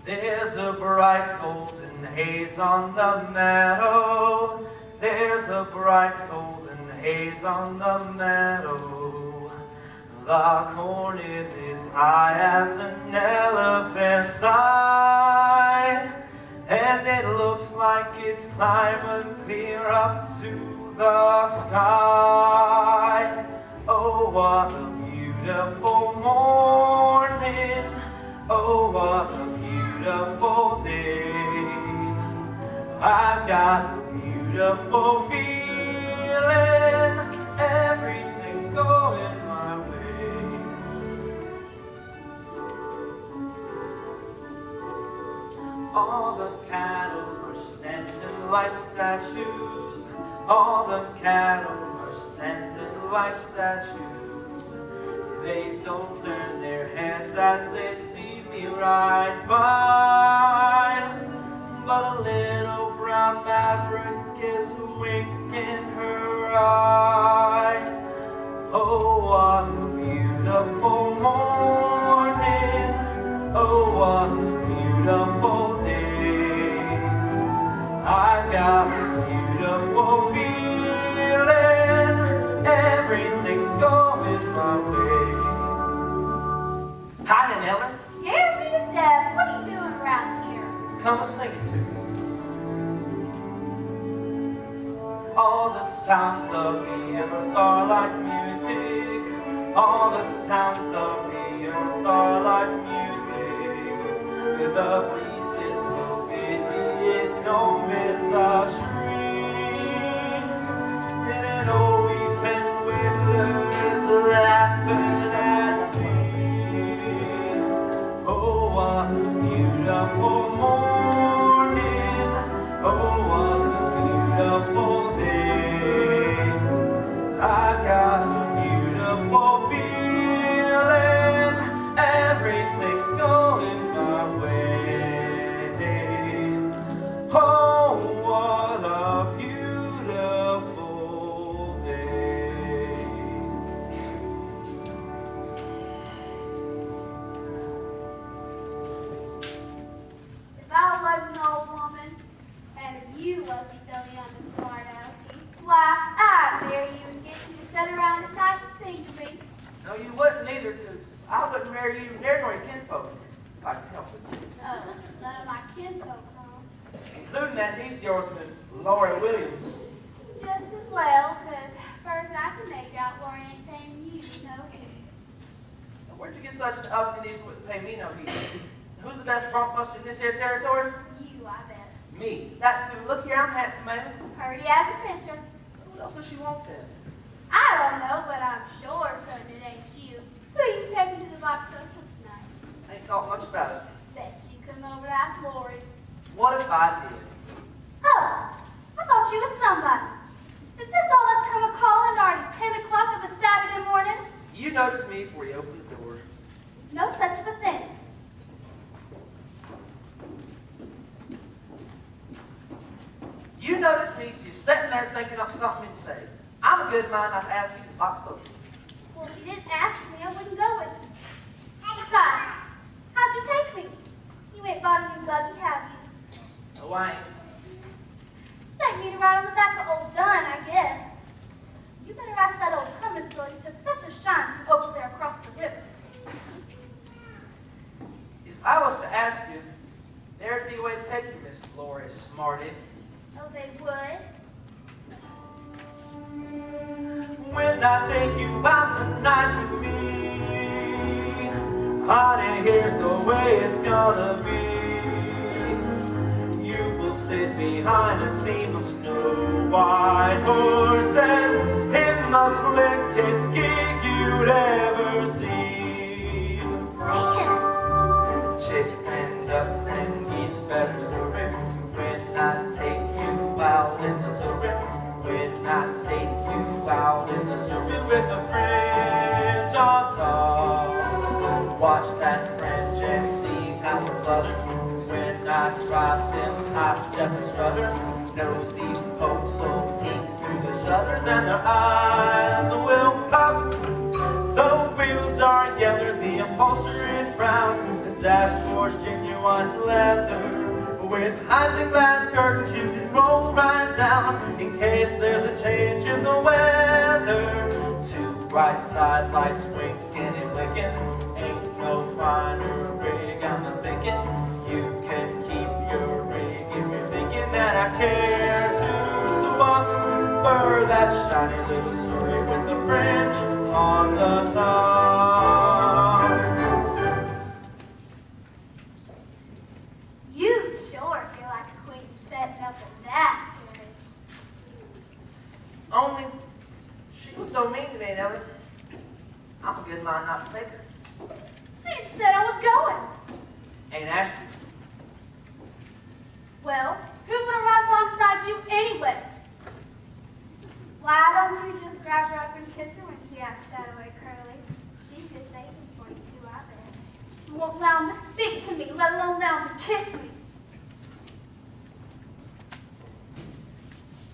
There's a bright golden haze on the meadow. There's a bright golden haze on the meadow. The corn is as high as an elephant's eye, and it looks like it's climbing clear up to the sky. Oh, what a beautiful morning. Oh, what a beautiful day. I've got a beautiful feeling. Everything's going my way. All the cattle are standing like statues. All the cattle are standing like statues. They don't turn their heads as they see me ride by, but a little brown maverick is a wink in her eye. Oh, what a beautiful morning. Oh, what a beautiful day. I've got a beautiful feeling. Everything's going my way. Hi, Nanella. Scared me to death. What are you doing around here? Come sing it to me. All the sounds of the earth are like music. All the sounds of the earth are like music. The breeze is so busy it don't miss a tree. And an old weeping willow is laughing at me. Oh, what a beautiful morning. Oh, what a beautiful day. I've got a beautiful feeling. Everything's going my way. Oh, what a beautiful day. If I was an old woman, and if you wasn't so young and smart alecky, why, I'd marry you and get you to sit around at night and sing to me. No, you wouldn't either, because I wouldn't marry you near nor your kinfolk if I could help it. Oh, none of my kinfolk, huh? Including that niece of yours, Miss Laura Williams. Just as well, because first I can make out Lori ain't paying you no heed. Now, where'd you get such an ugly niece that wouldn't pay me no heed? Who's the best bronc buster in this here territory? You, I bet. Me. That's who. Look here, I'm handsome, man. Purty as a pitcher. What else does she want then? I don't know, but I'm sure certain it ain't you. Who are you taking to the box social tonight? I ain't thought much about it. Bet you come over to ask Lori. What if I did? Oh, I thought you was somebody. Is this all that's come a calling already 10 o'clock of a Saturday morning? You noticed me before you opened the door. No such of a thing. You noticed me, so you're sitting there thinking of something to say. I'm a good man, I've asked you to box social. Well, if you didn't ask me, I wouldn't go with you. Besides, how'd you take me? You ain't bought a new buggy, have you? No, I ain't. Take me to ride on the back of old Dunn, I guess. You better ask that old Cummins girl you took such a shine to over there across the river. If I was to ask you, there'd be a way to take you, Miss Laura Smarty. Oh, they would? When I take you out tonight with me, honey, here's the way it's gonna be. You will sit behind a team of snow-white horses in the slickest gig you'd ever see. Chicks and ducks and geese feathers to rip when I take you out in the Surrey. When I take you out in the Surrey with a fringe on top. Watch that fringe and see how it flutters. When I drop them high-step strutters, nosy folks will peek through the shutters and their eyes will pop. The wheels are yellow, the upholstery is brown, the dashboard's genuine. white leather with isinglass curtains you can roll right down in case there's a change in the weather. Two bright side lights winking and blinking, ain't no finer rig I'm thinking. You can keep your rig if you're thinking that I care to swap for that shiny little Surrey with the fringe on the top. You sure feel like a queen setting up in that carriage. Only she was so mean to me, Nellie. I'm a good mind not to take her. I just said I was going. Ain't asked you. Well, who would have ride alongside you anyway? Why don't you just grab her up and kiss her when she acts that way, Curly? She's just 18.2, I bet. You won't allow him to speak to me, let alone allow him to kiss me.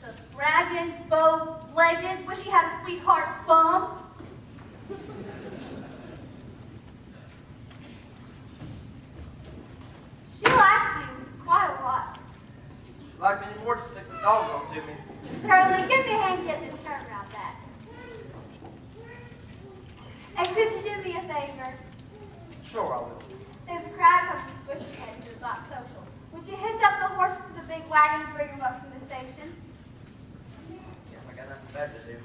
The bragging, bow-legged, wish he had a sweetheart bum. She likes you quite a lot. Like me more to sick the dog on to me. Curly, give me a hand to get this shirt around back. And could you do me a favor? Sure I will. There's a crowd coming to Bushy Head to the Box Social. Would you hitch up the horses to the big wagon and bring them up from the station? Guess I got nothing better to do.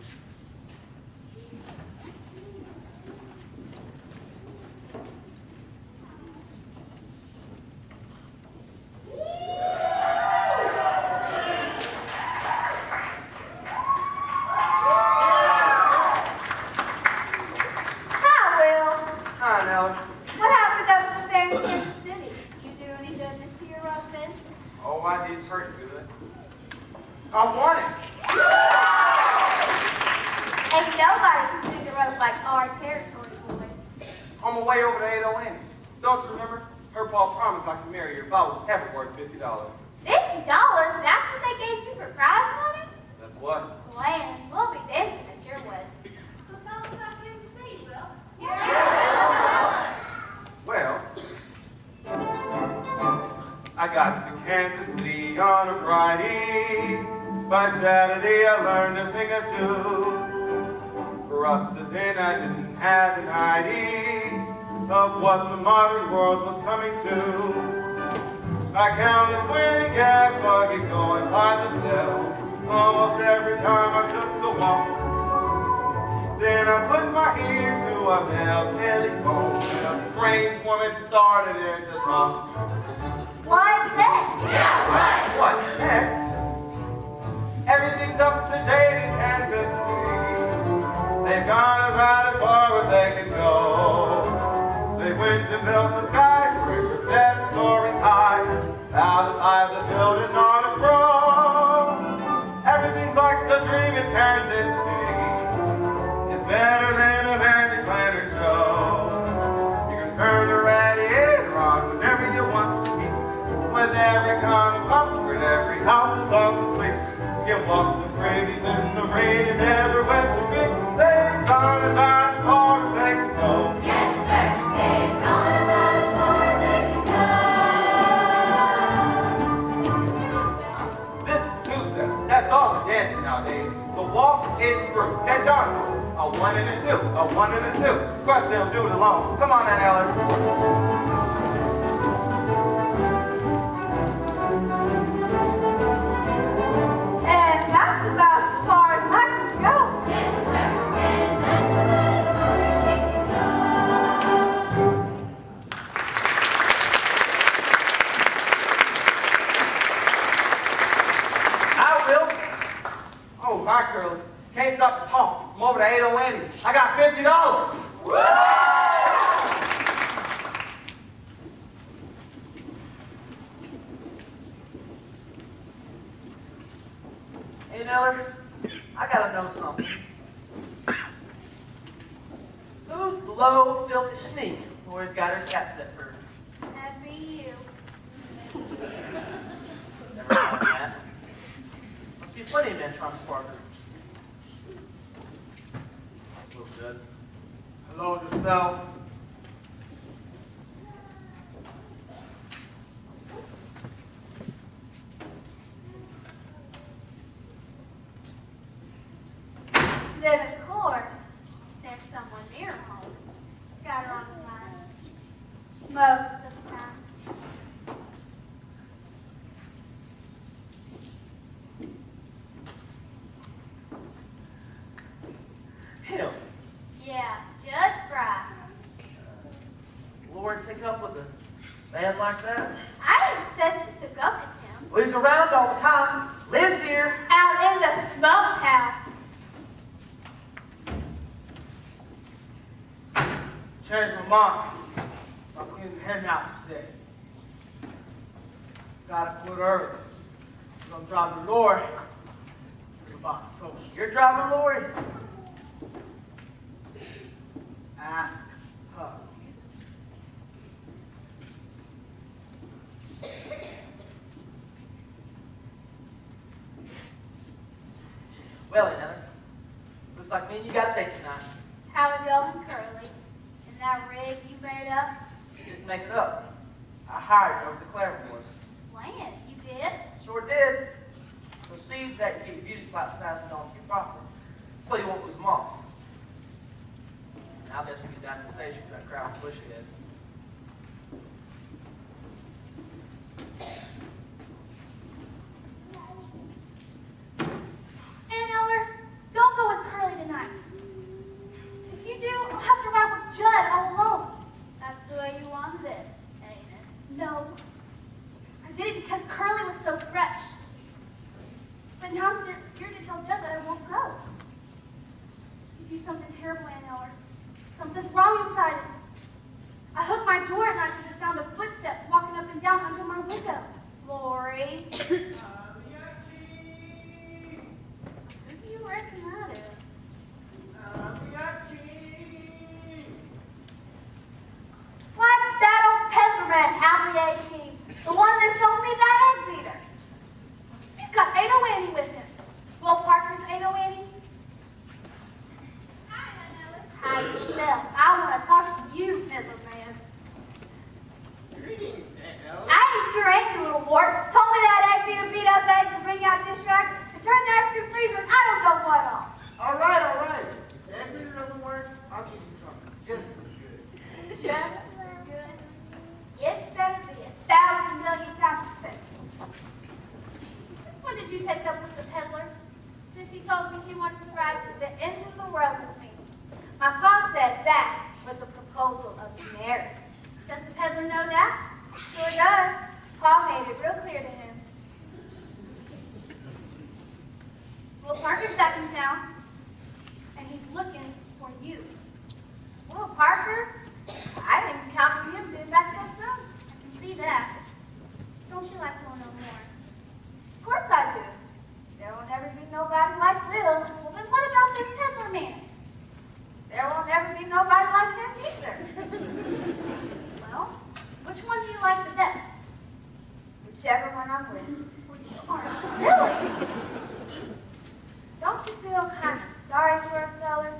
What happened up at the fair in Kansas City? You do any business here, Robin? Oh, I did pretty good. I won it. Ain't nobody can swing the rope like our territory boys. On my way over to 80 Annie. Don't you remember? Her pa promised I could marry her if I was ever worth $50. $50? That's what they gave you for prize money? That's what? Land, we'll be dancing at your wedding. So tell us about Kansas City, Will. Well, I got to Kansas City on a Friday. By Saturday I learned a thing or two. For up to then I didn't have an idea of what the modern world was coming to. I counted 20 gas buggies going by themselves almost every time I took the walk. Then I put my ear to a bell telephone and a strange woman started in to talk. What next? Yeah, right. What next? Everything's up to date in Kansas City. They've gone about as far as they can go. They went and built the skyscraper 7 stories high. Out of 5 the building on a row. Everything's like the dream in Kansas City. It's better than a magic lantern show. You can turn the radiator on whenever you want to eat. With every kind of comfort, every house is all complete. You walk the pretties in the rain and everywhere to be. They've gone about as far as they can go. Yes, sir. They've gone about as far as they can go. This is two-step. That's all the dancing nowadays. The walk is through. Catch on. A 1 and a 2. A 1 and a 2. Of course they'll do it alone. Come on then, Ellen. And that's about as far as I can go. Yes, sir. And that's about as far as she can go. I will. Oh, hi, Curly. Can't stop talking. I'm over to 80 Annie. I got $50. Hey, Neller, I gotta know something. Who's the low, filthy sneak who always got her cap set for her? That'd be you. Never mind that. Must be plenty of men trying to spark her. Little good. Hello, yourself. Then, of course, there's someone near home who's got her on his mind. Most of the time. Him. Yeah, Judge Fry. Lord, take up with a man like that. I didn't say she's to go with him. Well, he's around all the time. Lives here. Out in the smokehouse. Changed my mind. I'm cleaning the hen house today. Gotta quit early. So I'm driving the lorry to the box social. You're driving, Lord? Ask her. Well, Annette, looks like me and you got a date tonight. How it going, Curly? And that rig you made up? Didn't make it up. I hired you over the Claremores. When? You did? Sure did. So see that you get your beauty spots passed on to your property, so you won't lose them all. Now I guess we get down to the station for that crowd bush ahead. Eller, don't go with Curly tonight. If you do, I'll have to ride with Judd all alone. That's the way you wanted it, ain't it? No. I did it because Curly was so fresh. But now I'm scared to tell Judd that I won't go. You do something terrible, Aunt Eller. Something's wrong inside of me. I hook my door at night to the sound of footsteps walking up and down under my window. Lori. Who do you reckon that is? What's that old peddler man, Hallie A. King? The one that sold me that egg beater. He's got Ado Annie with him. Will Parker's Ado Annie? Hi, yourself. I want to talk to you, peddler man. Greetings, Aunt Ella. I ain't your angry little wart. Told me that egg beater beat up eggs and bring out dish racks and turn the ice cream freezer and I don't know what off. All right, all right. If the egg beater doesn't work, I'll give you something just as good. Just as good. It's better be 1,000 million times better. Since when did you take up with the peddler? Since he told me he wanted to ride to the end of the world with me. My pa said that was a proposal of marriage. Does the peddler know that? Sure does. Pa made it real clear to him. Will Parker's back in town, and he's looking for you. Will Parker? I didn't count on him being back so soon. I can see that. Don't you like Will no more? Of course I do. There won't ever be nobody like Will. Well, then what about this peddler man? There won't ever be nobody like him either. Well, which one do you like the best? Whichever one I'm with. Well, you are silly. Don't you feel kind of sorry for a fella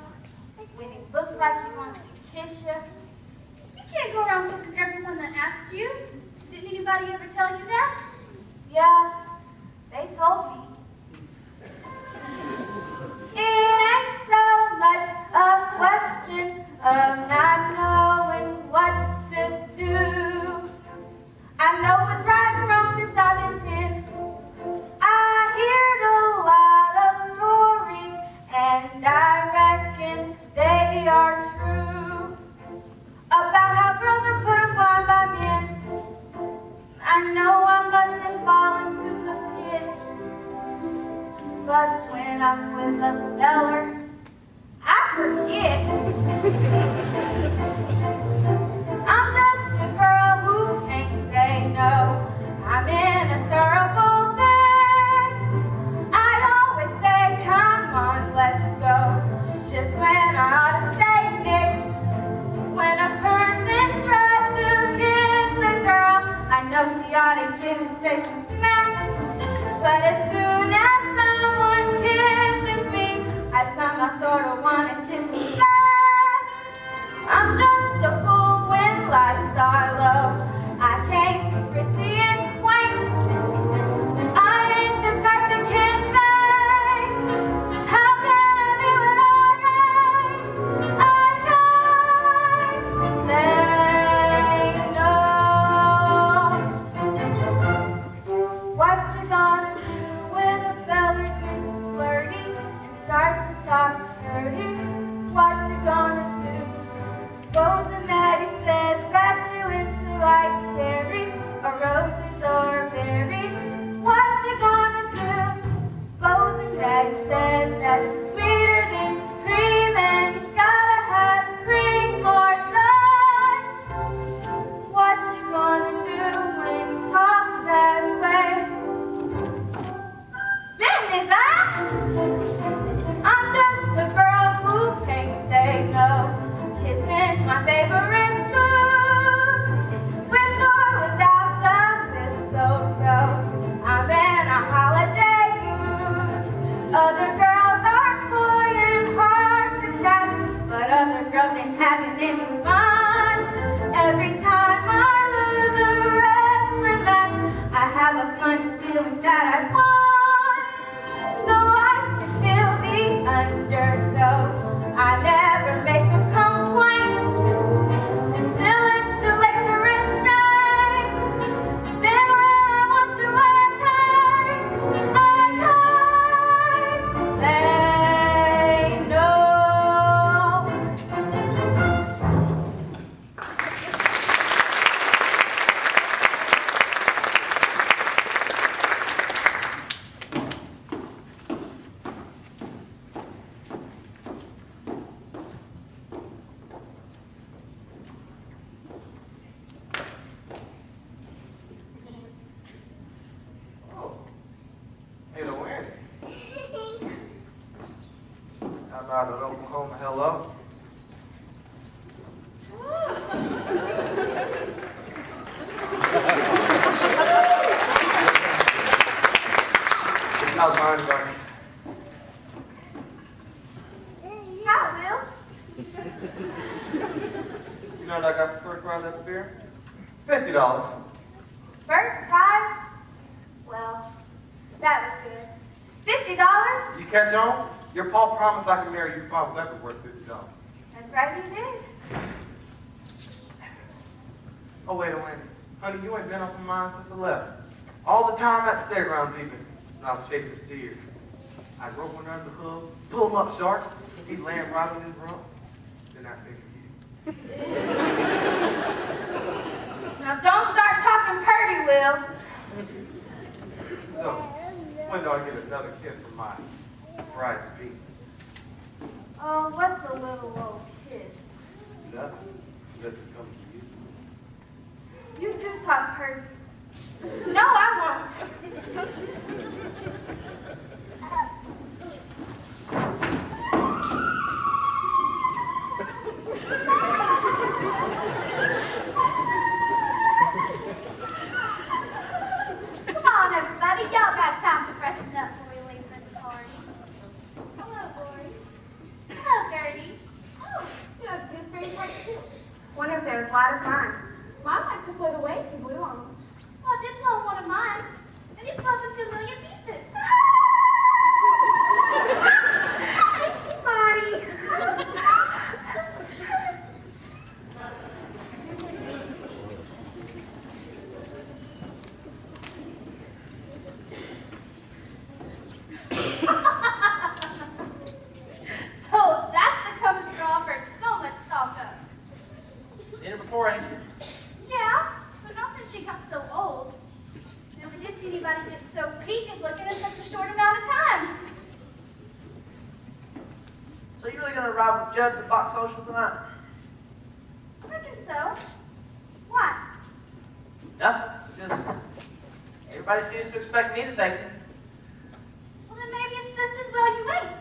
when he looks like he wants to kiss you? You can't go around kissing everyone that asks you. Didn't anybody ever tell you that? Yeah, they told me. It ain't so much a question of not knowing what to do. I know what's right and wrong since I've been 10. I heard a lot of stories, and I reckon they are true, about how girls are put upon by men. I know I mustn't fall into the pit, but when I'm with a feller, I forget. I'm just a girl who can't say no. I'm in a terrible fix. I always say, come on, let's go. Just when I ought to stay fixed. When a person tries to kiss a girl, I know she ought to give his face a smack. But as soon as someone kisses me, I somehow sort of want to kiss him back. I'm just a is that? I'm just a girl who can't say no. Kissing's my favorite food, with or without the mistletoe. I'm in a holiday mood. Other girls are coy and hard to catch, but other girls ain't having any fun. Every time I lose a wrestling match, I have a funny feeling that I won. Though I can feel the undertow, I never make a complaint until it's too late to restrain. Then when I want to attack, I can't say no. Oh. Hey, the Wendy. How about an Oklahoma hello? How's mine going? How, Will? You know what I got for first prize at the fair? $50. First prize? Well, that was good. $50? You catch on? Your pa promised I could marry you if I was ever worth $50. That's right, he did. Oh, wait a minute. Honey, you ain't been up on mine since I left. All the time at the fairgrounds even, when I was chasing steers. I'd rope one under the hooves, pull him up sharp, he'd land right on his rump. Then I'd think of you. Now don't start talking purdy, Will. So, when do I get another kiss from my bride-to-be? Oh, what's a little old kiss? Nothing. Unless it's coming to you. You do talk purdy. No, I won't. Come on, everybody. Y'all got time to freshen up before we leave for the party. Hello, Lori. Hello, Gertie. Oh, you have gooseberry party too. Wonder if they're as light as mine. Mine like to float away if you blew on them. Oh, I did blow on one of mine, and it fell into 2 million pieces. Ain't she funny? So that's the common straw I've heard so much talk of. Seen her before, ain't you? Yeah, but not since she got so old. Never did see anybody get so peaked looking in such a short amount of time. So you really gonna ride with Judd to the box social tonight? I reckon so. Why? Nothing. It's just everybody seems to expect me to take it. Well, then maybe it's just as well you ain't.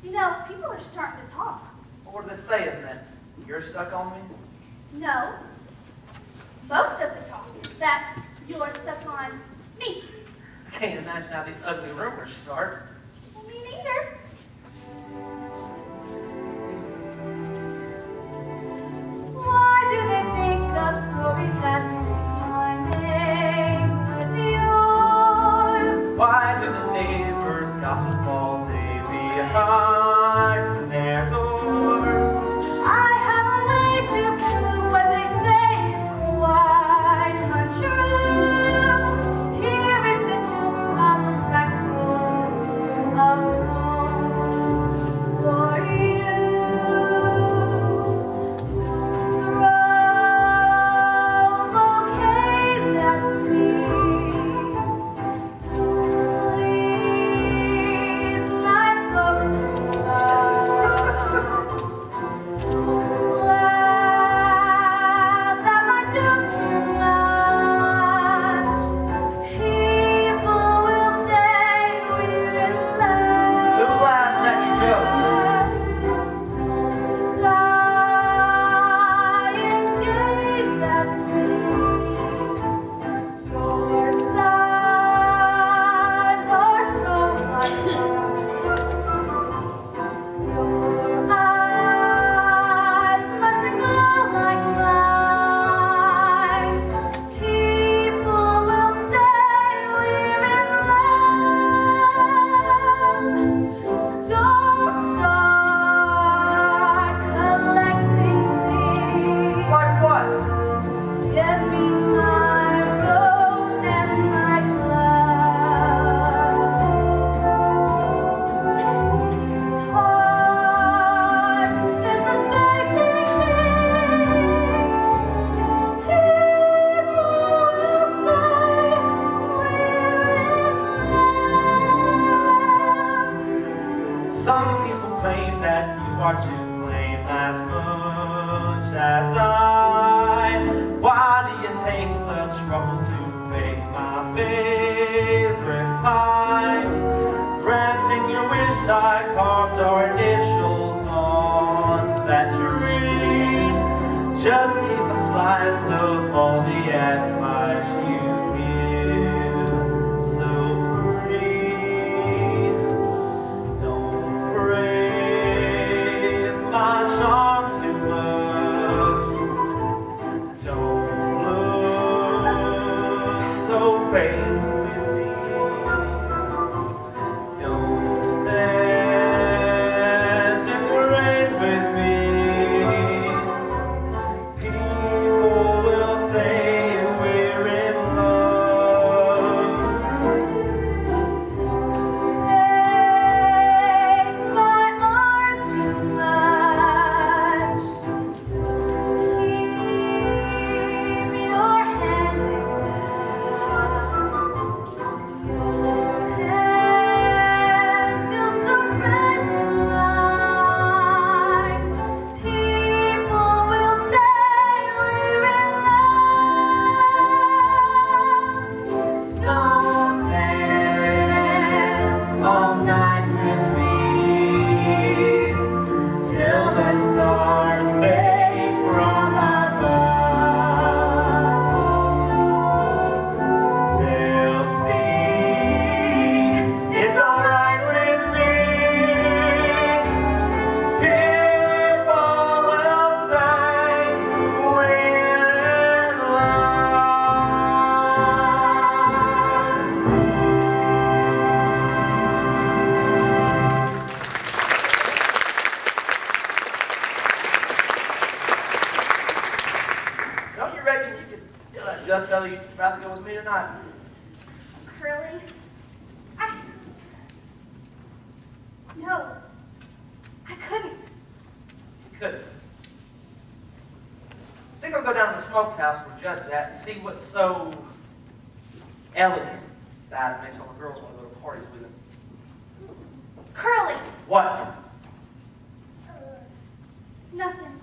You know, people are starting to talk. What are they saying then? You're stuck on me? No. Most of the talk is that you're stuck on me. I can't imagine how these ugly rumors start. Well, me neither. Why do they think of stories that my name's with yours? Why do the neighbors gossip all day behind their doors? I have a way to prove what they say is quite untrue. Here is the juice of practicals of tones for you. Soon throw bouquets at me. are to blame as much as I. Why do you take the trouble to bake my favorite pies? Granting your wish, I carved our initials on that tree. Just keep a slice of all the advice you give so free. Don't praise my charm too much. Don't look so vain with me. Don't stand in the rain with me. People will say we're in love. Take my arm too much. Keep your hand down. Your hand feels so red and light. People will say we're in love. Don't dance all night with me till the stars fade from above. They'll sing, it's alright with me. People will say we're in love. Don't you reckon you could tell that Jeff fellow you'd rather go with me or not? Curly? No. I couldn't. You couldn't. I think I'll go down to the smokehouse where Judd's at and see what's so elegant that it makes all the girls want to go to parties with him. Curly! What? Nothing.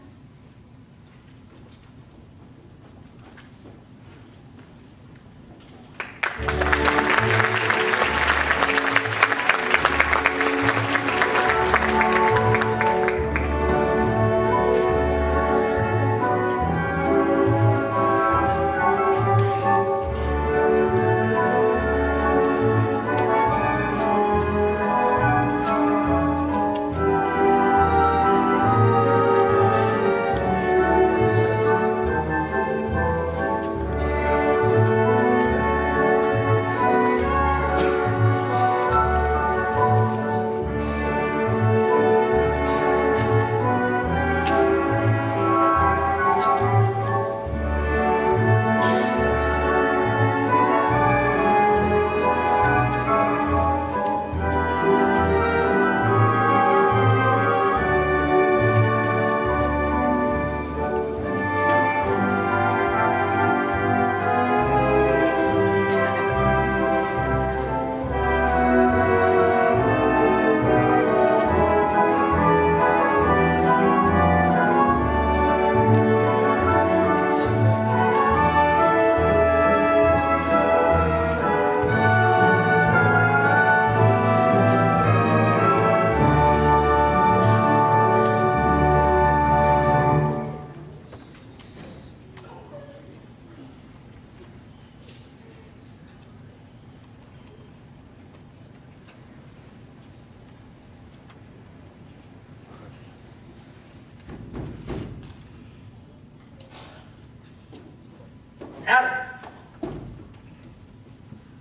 Howdy.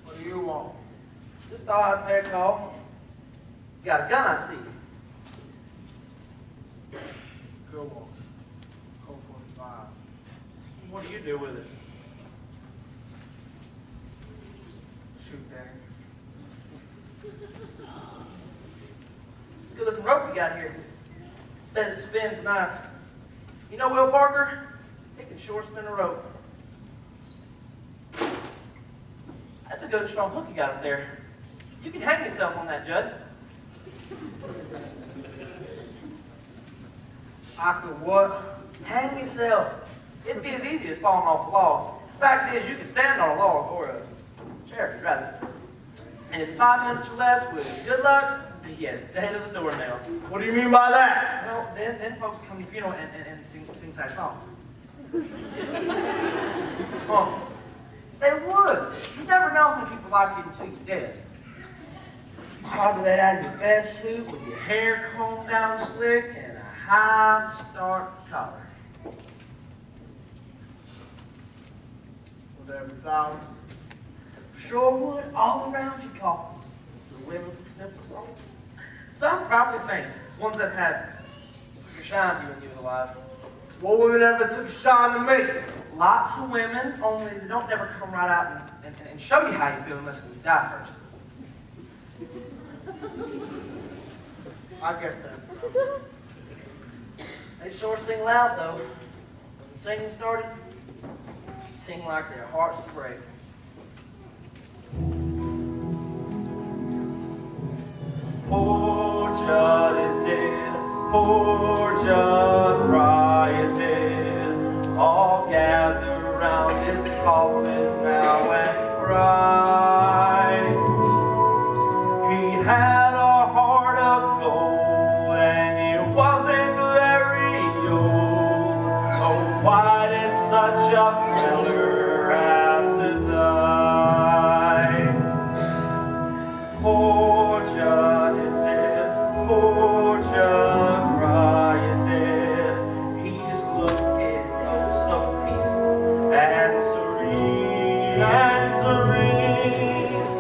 What do you want? Just thought I'd pay a call. You got a gun, I see. Good one. Colt 45. What do you do with it? Shoot things. It's a good looking rope you got here. Bet it spins nice. You know Will Parker? He can sure spin a rope. That's a good strong hook you got up there. You can hang yourself on that, Judd. I could what? Hang yourself. It'd be as easy as falling off a log. The fact is, you could stand on a log or a chair if you'd rather. And in 5 minutes or less, with good luck, you'd be as dead as a doornail. What do you mean by that? Well, then folks come to your funeral and sing sad songs. Oh, they would. You never know when people like you until you're dead. You probably that out of your best suit with your hair combed down slick and a high starched collar. Would there be flowers? Sure would, all around your coffin. The women would sniff the song. Some probably faint. Ones that had took a shine to you when you was alive. What woman ever took a shine to me? Lots of women, only they don't never come right out and show you how you feel unless you die first. I guess that's so. They sure sing loud though. When the singing started, they sing like their hearts would break. Poor Judd is dead, poor Judd Fry is dead. All gather round his coffin now and cry. He had a heart of gold and he wasn't very old. Oh, why did such a feller have to die? Poor Judd is dead, poor Judd Fry is dead. He's looking oh so peaceful and serene,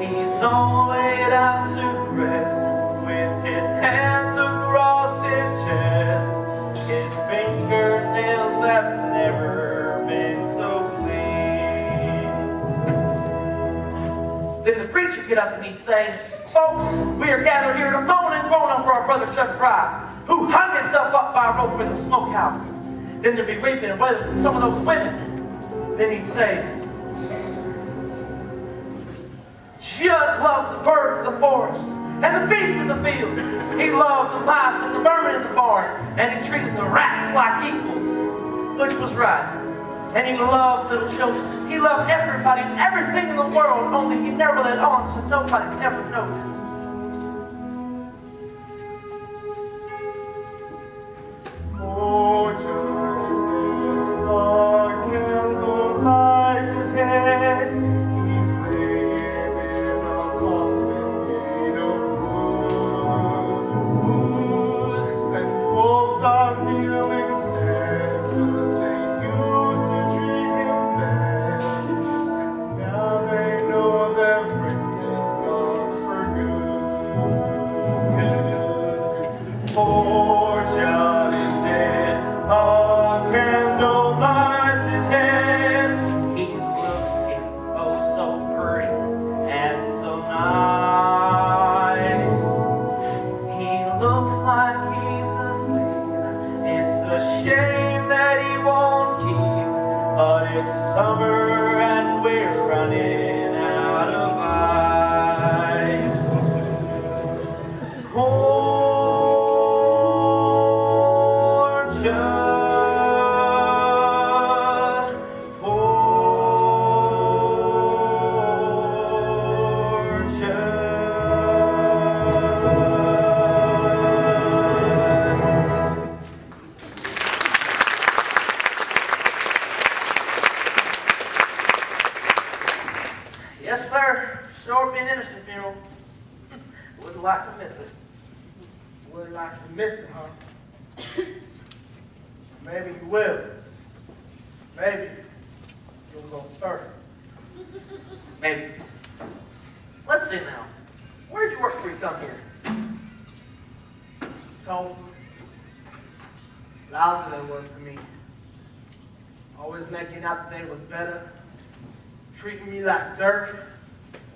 He's all laid out to rest, with his hands across his chest. His fingernails have never been so clean. Then the preacher get up and he'd say, folks, we are gathered here to moan and groan over our brother Judd Fry, who hung himself up by a rope in the smokehouse. Then there'd be weeping and wailing from some of those women. Then he'd say, Judd loved the birds of the forest and the beasts of the field. He loved the mice and the vermin in the barn, and he treated the rats like equals, which was right. And he loved little children. He loved everybody, everything in the world, only he never let on so nobody could ever know it. Oh, Judd is dead, a candle lights his head. He's laying in a coffin made of wood. And folks are feeling sad, 'cause they used to treat him bad. And now they know their friend is gone for good. Poor Judd is dead, a candle lights his head. He's looking oh so pretty and so nice. He looks like he's asleep. It's a shame that he won't keep, but it's summer and we're running out of ice. Poor Judd. Yes, sir. Sure be an interesting funeral. Wouldn't like to miss it. Would like to miss it, huh? Maybe you will. Maybe you'll go first. Maybe. Let's see now. Where'd you work before you come here? Tulsa. Lousy than it was to me. Always making out that they was better. Treating me like dirt.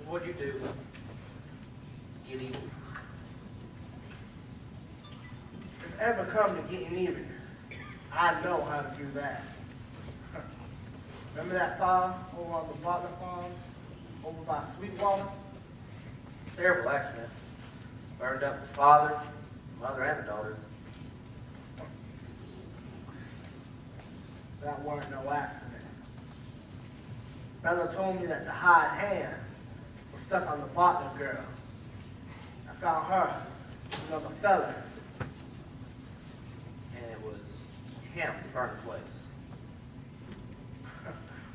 What'd you do? Get even. If ever come to getting even, I know how to do that. Remember that farm over on the Butler farm? Over by Sweetwater? Terrible accident. Burned up the father, mother, and the daughter. That weren't no accident. Fella told me that the hired hand was stuck on the Butler girl. I found her, another fella. And it was him who burned the place.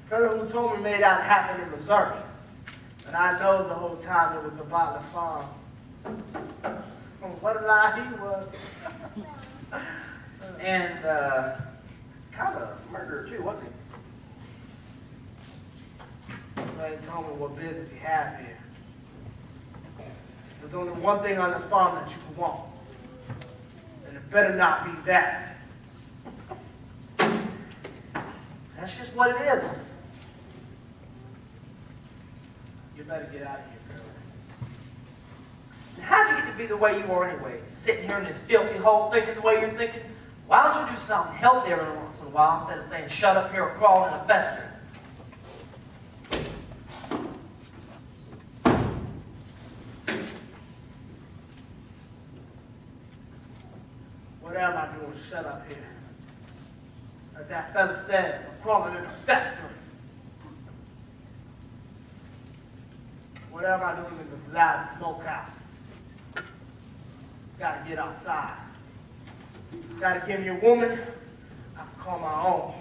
Fella who told me made out happen in Missouri. And I know the whole time it was the Butler farm. What a lie he was. And kind of murderer too, wasn't he? Well, he told me what business you have here. There's only one thing on this farm that you can want. And it better not be that. That's just what it is. You better get out of here, girl. And how'd you get to be the way you are anyway? Sitting here in this filthy hole thinking the way you're thinking? Why don't you do something healthy every once in a while instead of staying shut up here or crawling in a fester? What am I doing shut up here? Like that fella says, I'm crawling in a festering. What am I doing in this loud smokehouse? Gotta get outside. Gotta give me a woman I can call my own.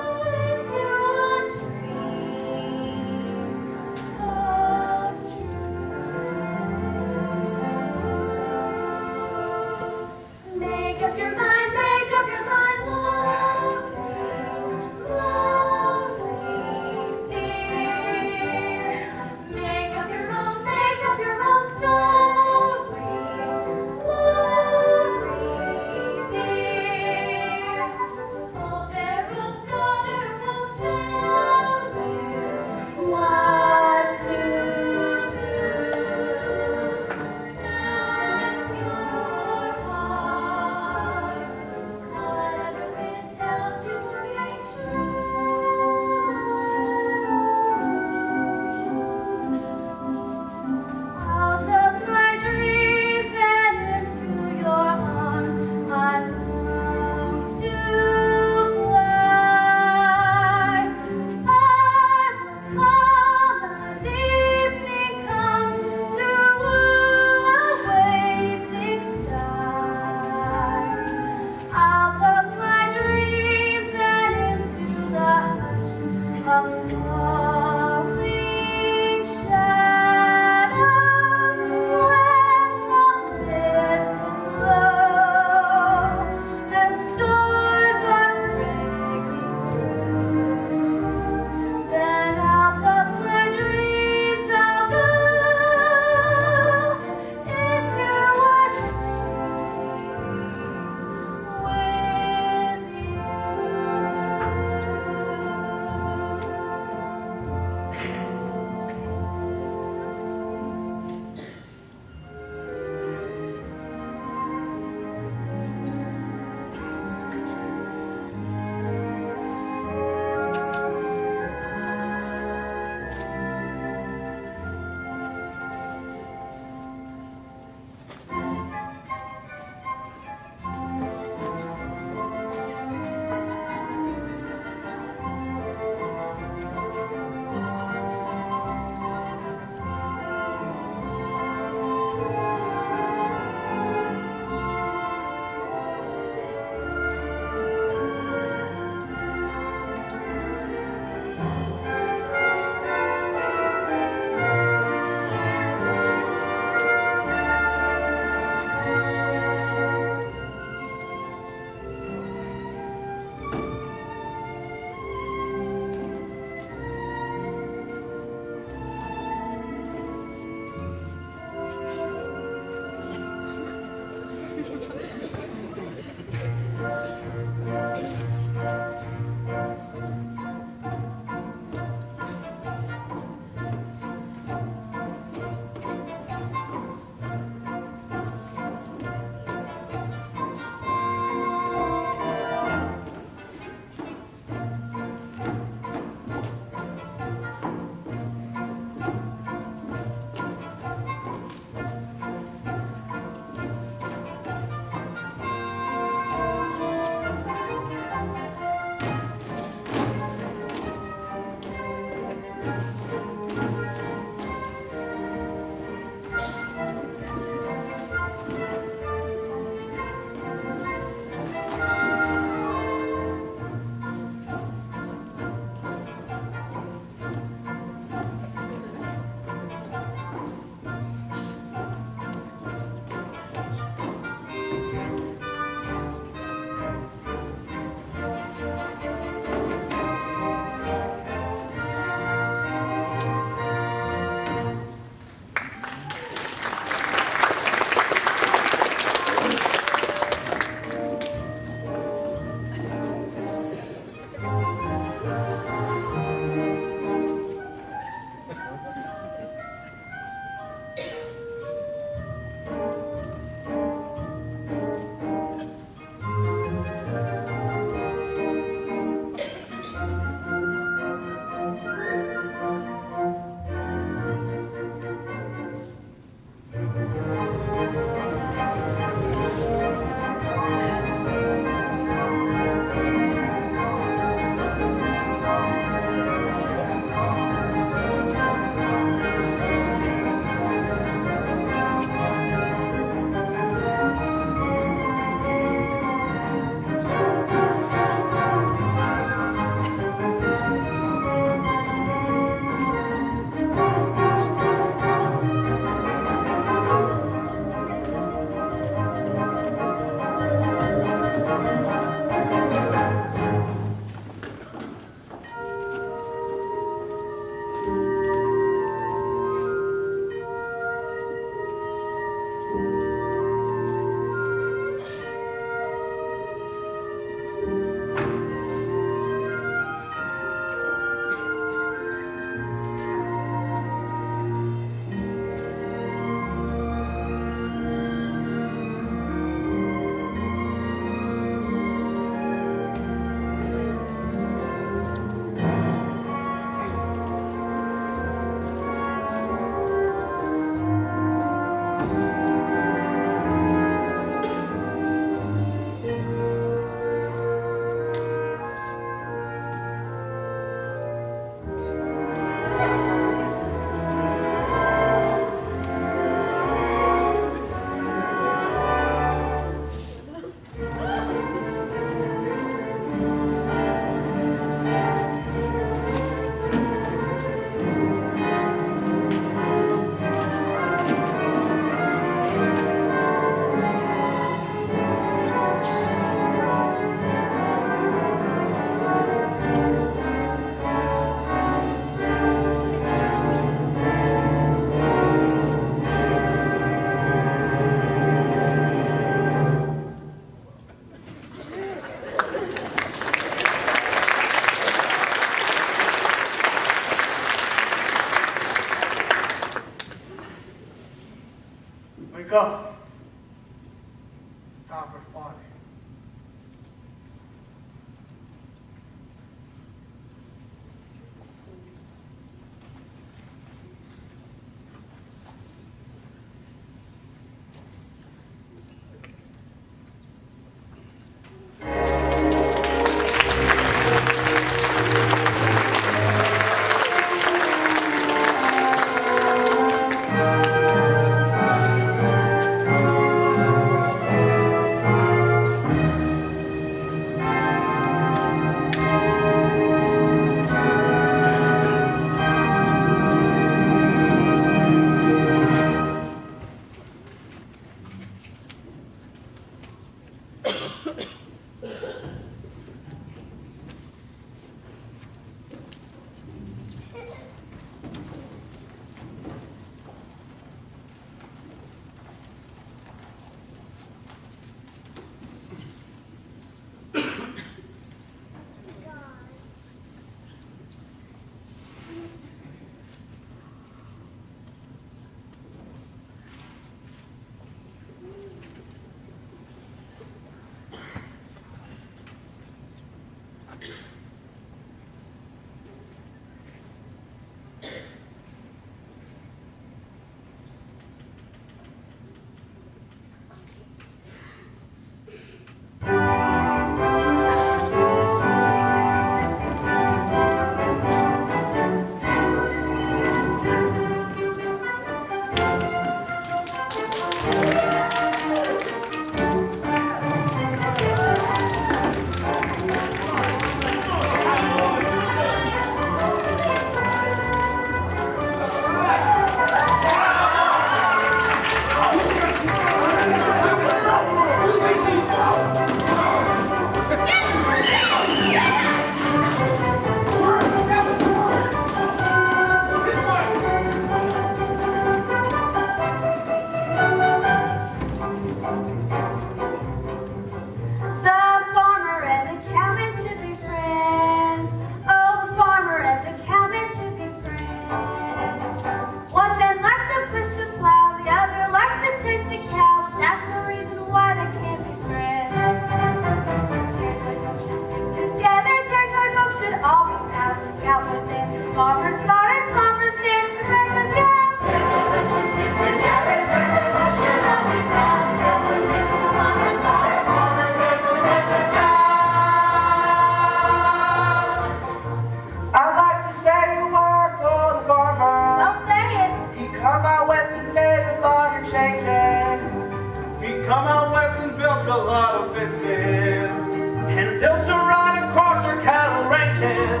hills are right across their cattle ranches.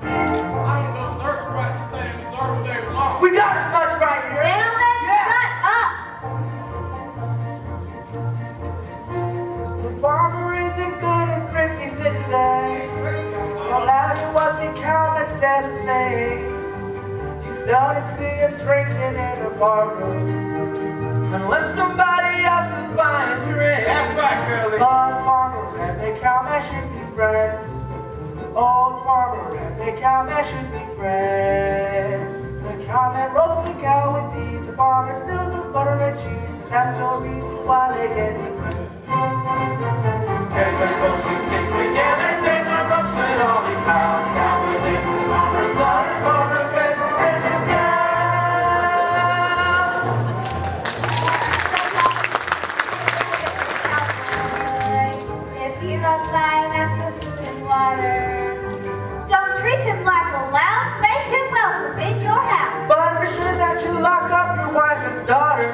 I don't know nurse right to stay in Missouri where they belong. We got as much right here. Gentlemen, shut up! The farmer isn't good at thrifty success. No matter what the cowman says or thinks, you seldom see him drinking in a bar room. Unless somebody else is buying drinks. That's right, Curly. Old farmer and the cowman should be friends. Old farmer and the cowman should be friends. The cowman roasts a cow with these. The farmer steals the butter and cheese. And that's no reason why they can't be friends. Take my books and sticks together, take my books and all the cows. Now we live in the farmer's daughters, farmer's beds and pensions down. If he must lie, that's for food and water. Don't treat him like a louse, make him welcome in your house. But be sure that you lock up your wife and daughter.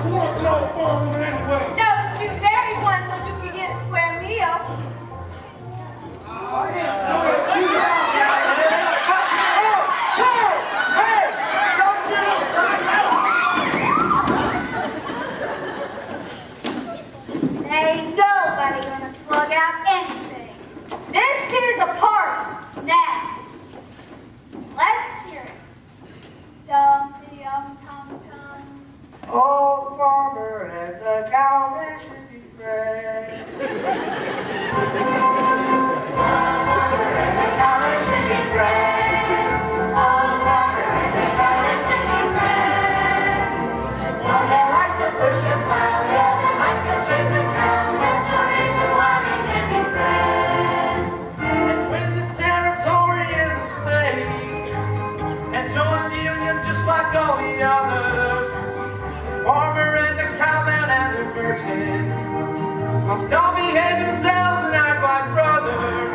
Who wants an old farmer anyway? No, you married one so you can get a square meal. Ain't nobody gonna slug out anything. This here's a party. Now, let's hear it. Dum-dee-dum-tum-tum. Old farmer and the cowman should be friends. And when this territory is a state and joins the union just like all the others, the farmer and the cowman and the merchants must all behave themselves and act like brothers.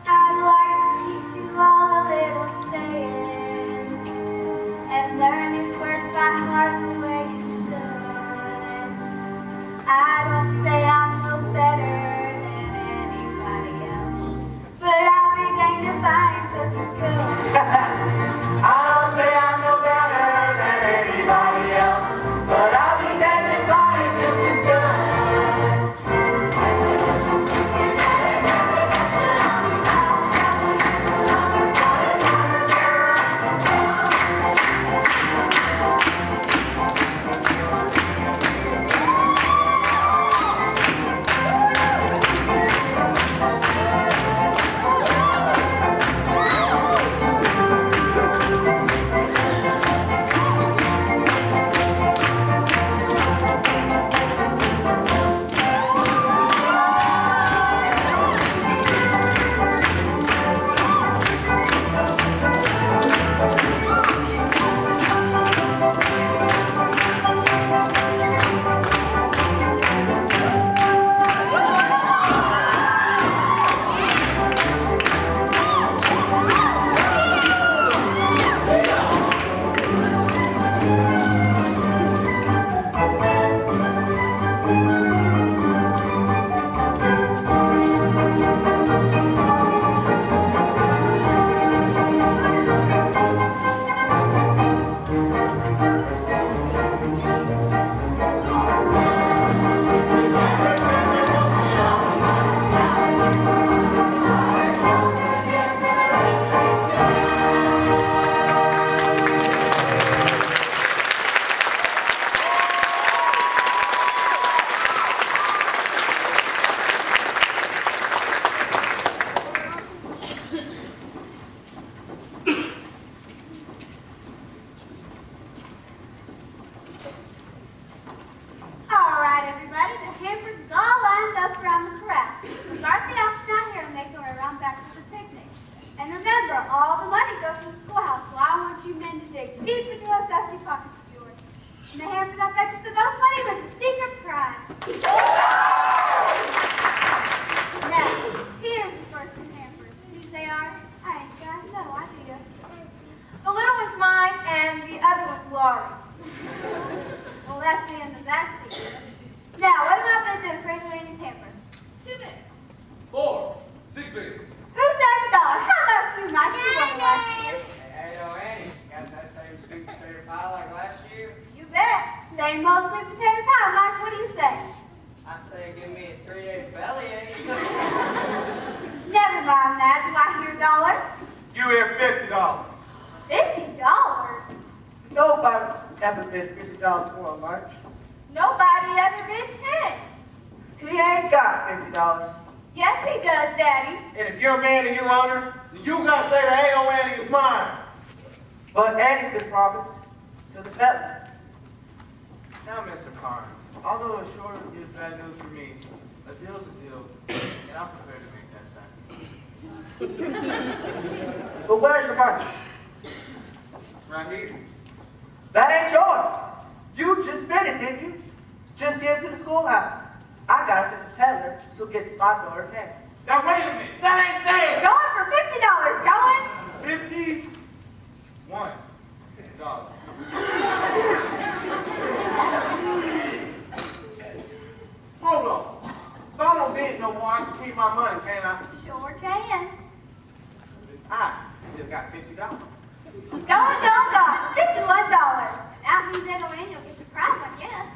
I'd like to teach you all a little saying and learn these words by heart the way you should. I don't say I'm no better than anybody else, but I'll be danged if I ain't just as good. I don't say I'm no better than anybody else, but I'll be damned if I ain't just as good. here $50. $50? Nobody ever bid $50 for a lunch. Nobody ever bids 10. He ain't got $50. Yes, he does, Daddy. And if you're a man and your honor, then you gotta say that ain't no Annie is mine. But Annie's been promised to the peddler. Now, Mr. Carnes, although a short is bad news for me, a deal's a deal, and I'm prepared to make that sacrifice. But where's your money? Right here. That ain't yours. You just spent it, didn't you? Just give it to the schoolhouse. I gotta send the peddler so it gets my daughter's hand. Now, wait a minute. That ain't fair. Going for $50, going. $51. Hold on. If I don't bid no more, I can keep my money, can't I? Sure can. I just got $50. Going, $51. Now he's in on you'll get the prize, I guess.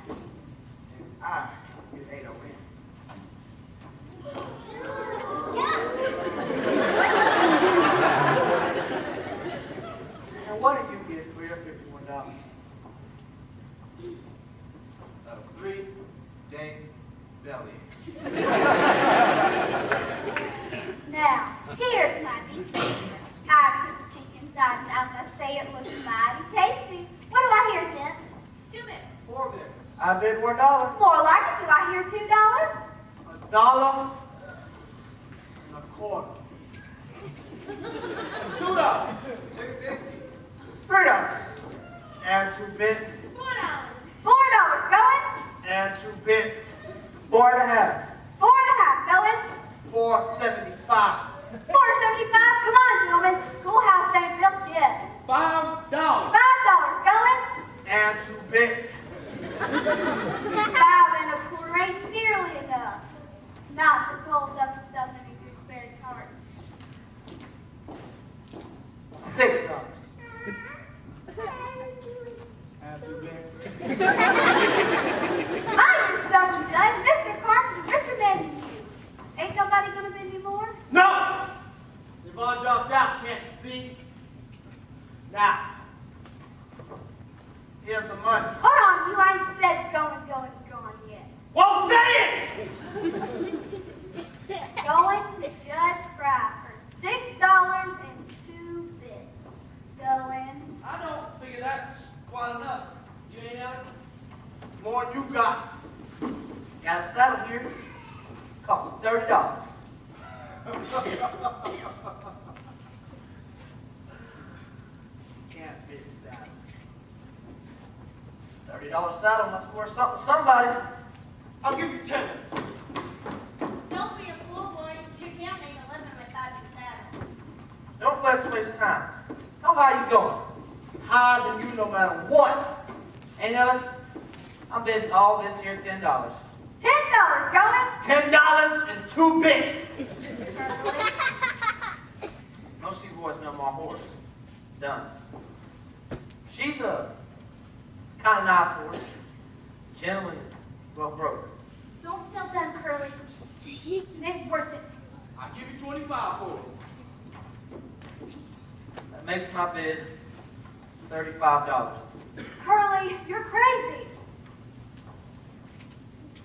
I get 8 over here. And what did you get for your $51? A 3-day belly. Now, here's my detail. I took a peek inside and I must say it looks mighty tasty. What do I hear, gents? 2 bits. 4 bits. I bid $1. More like it. Do I hear $2? $1.25. $2. $2.50. $3. And 2 bits. $4 going. And 2 bits. 4.5. $4.50 going. $4.75. $4.75. Come on, gentlemen. Schoolhouse ain't built yet. $5. $5 going. And 2 bits. 5 1/4 ain't nearly enough. Not for cold duck and stuff and gooseberry tarts. $6. And 2 bits. Mind your stubborn judge. Mr. Carnes is a richer man than you. Ain't nobody gonna bid any more? No! They've all dropped out, can't you see? Now, here's the money. Hold on, you ain't said going yet. Well, say it! Going to Judge Fry for $6.02. Going. I don't figure that's quite enough. You ain't out? It's more than you got. Got a saddle here. Cost $30. Can't bid saddles. $30 saddle must be worth something to somebody. I'll give you 10. Don't be a fool, boy. You can't make a living without your saddle. Don't let's waste time. How high you going? Higher than you no matter what. Ain't Ellen? I'm bidding all this here $10. $10 going. $10 and 2 bits. Most of you boys know my horse. Done. She's a kind of nice horse. Gentle and well broken. Don't sell down Curly. It's worth it. I'll give you 25 for it. That makes my bid $35. Curly, you're crazy.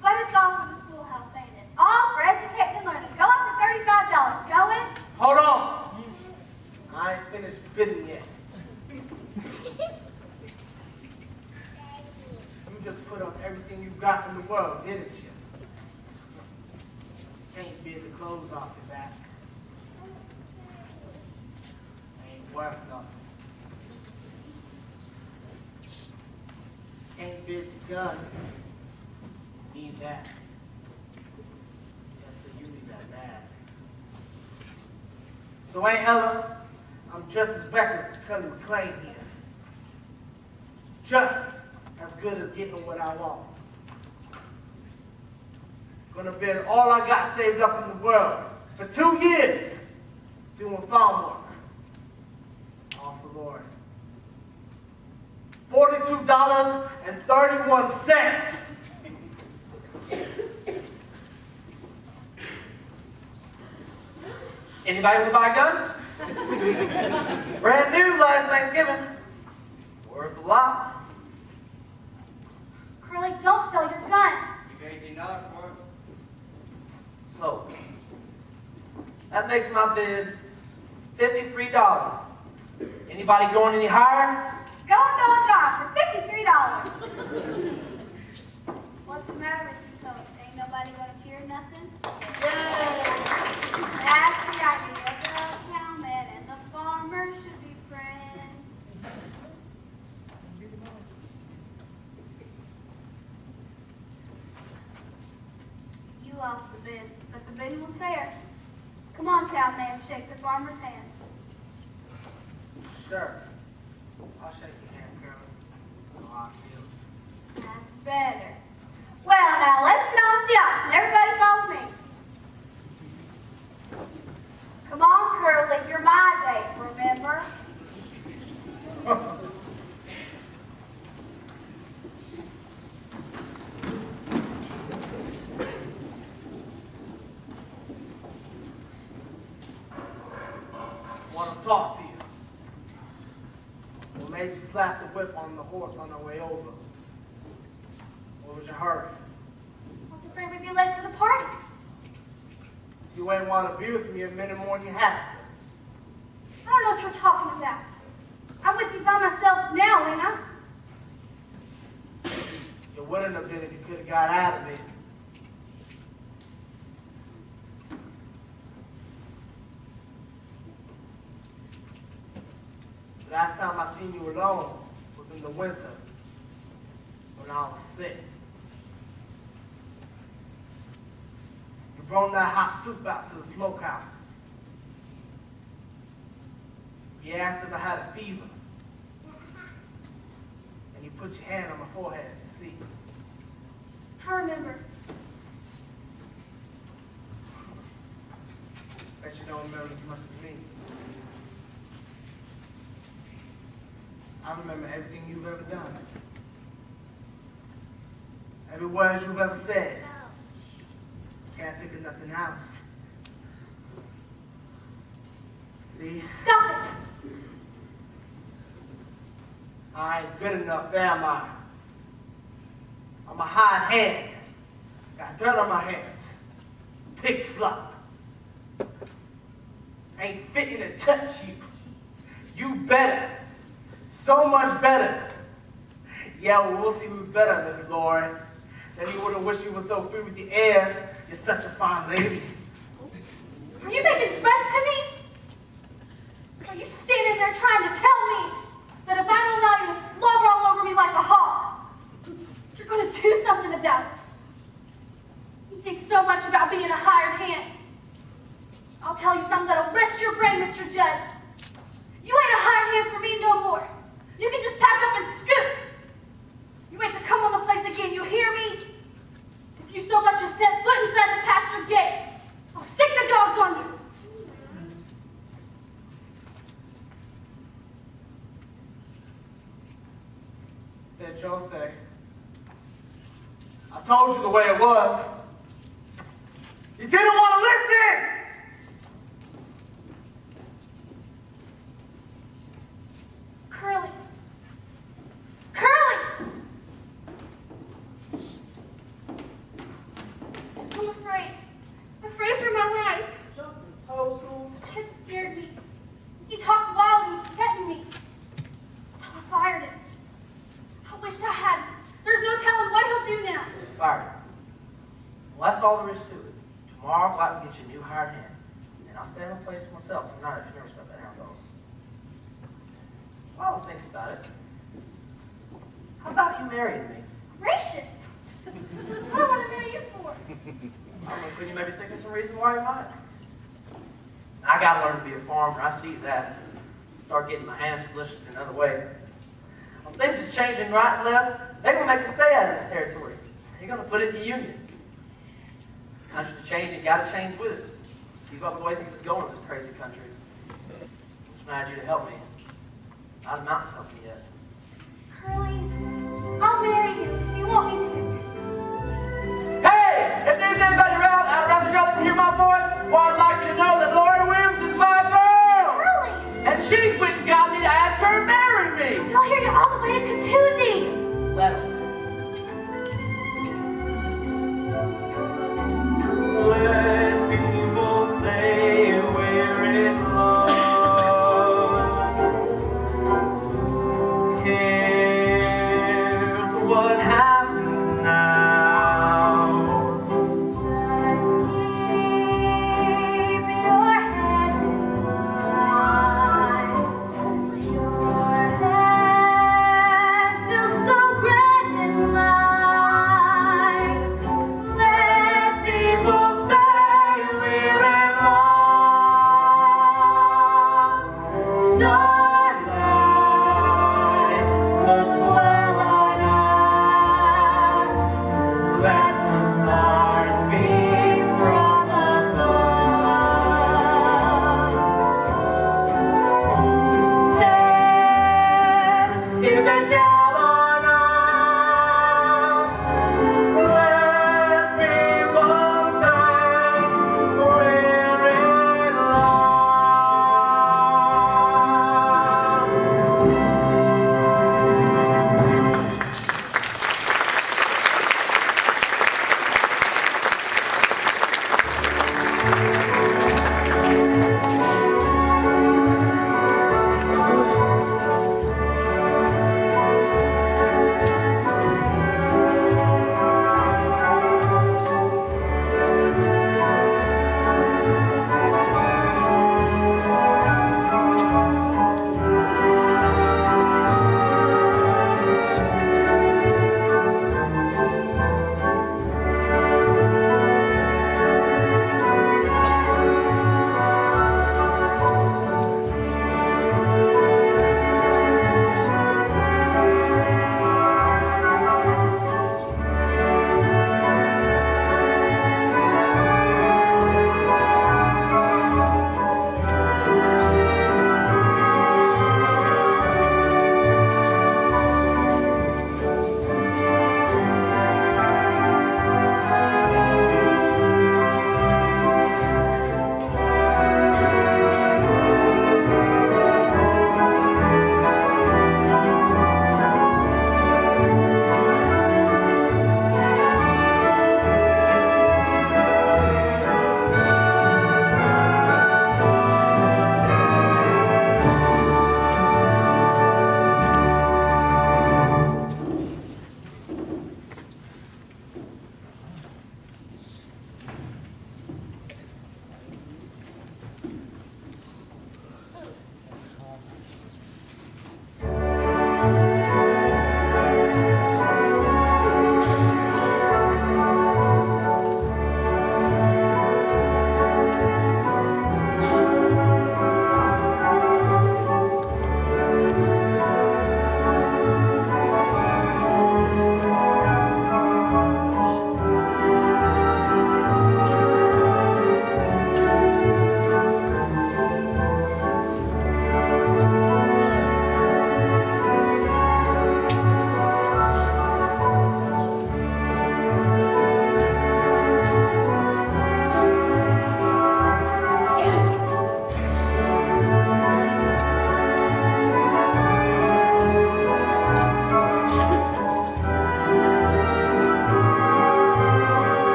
But it's all for the schoolhouse, ain't it? All for educating and learning. Go up to $35. Going. Hold on. I ain't finished bidding yet. You just put up everything you got in the world, didn't you? Can't bid the clothes off your back. Ain't worth nothing. Can't bid your gun. Need that. Yes, sir, you need that bad. So Aunt Ella, I'm just as reckless as Curly McLean here. Just as good as getting what I want. Gonna bid all I got saved up in the world for 2 years doing farm work. All for Lord. $42.31. Anybody want to buy a gun? Brand new last Thanksgiving. Worth a lot. Curly, don't sell your gun. You gave $18 for it. So, that makes my bid $53. Anybody going any higher? Gone for $53. What's the matter with you folks? Ain't nobody gonna cheer nothing? That's the idea. The cowman and the farmer should be friends. You lost the bid, but the bidding was fair. Come on, cowman, shake the farmer's hand. Sure. I'll shake your hand, Curly. Oh, I feel it. That's better. Well, now let's get on with the auction. Everybody follow me. Come on, Curly. You're my date, remember? Want to talk to you. What made you slap the whip on the horse on the way over? What was your hurry? I was afraid we'd be late for the party. You ain't want to be with me a minute more than you had to. I don't know what you're talking about. I'm with you by myself now, ain't I? You wouldn't have been if you could have got out of me. Last time I seen you alone was in the winter when I was sick. You brought that hot soup out to the smokehouse. You asked if I had a fever. And you put your hand on my forehead to see. I remember. Bet you don't remember as much as me. I remember everything you've ever done. Every word you've ever said. Can't think of nothing else. See? Stop it. I ain't good enough, am I? I'm a hot hand. Got dirt on my hands. Pig slop. Ain't fitting to touch you. You better. So much better. Yeah, well, we'll see who's better, Miss Lauren. Then you wouldn't wish you were so free with your airs. You're such a fine lady. Are you making threats to me? Are you standing there trying to tell me that if I don't allow you to slobber all over me like a hog, you're going to do something about it? You think so much about being a hired hand. I'll tell you something that'll rest your brain, Mr. Judd. You ain't a hired hand for me no more. You can just pack up and scoot. You ain't to come on the place again, you hear me? If you so much as set foot inside the pasture gate, I'll sick the dogs on you. Said Jose. I told you the way it was. You didn't want to listen! Curly. Curly! I'm afraid. I'm afraid for my life. Ted scared me. He talked wild and threatened me. So I fired him. I wish I hadn't. There's no telling what he'll do now. Fired. Well, that's all there is to it. Tomorrow I'll go out and get you a new hired hand. And I'll stay in the place myself tonight if you're nervous about that hound dog. While I'm thinking about it, how about you marrying me? Gracious. What do I want to marry you for? I don't know, couldn't you maybe think of some reason why you might? I gotta learn to be a farmer. I see that. Start getting my hands glistening another way. Well, things is changing right and left. They're gonna make us stay out of this territory. You're gonna put it in the union. Countries are changing, you gotta change with it. Keep up the way things is going in this crazy country. Just need you to help me. I've amounted to something yet. Curly, I'll marry you if you want me to. Hey! If there's anybody around the trail that can hear my voice, well, I'd like you to know that Lauren Williams is my girl! Curly!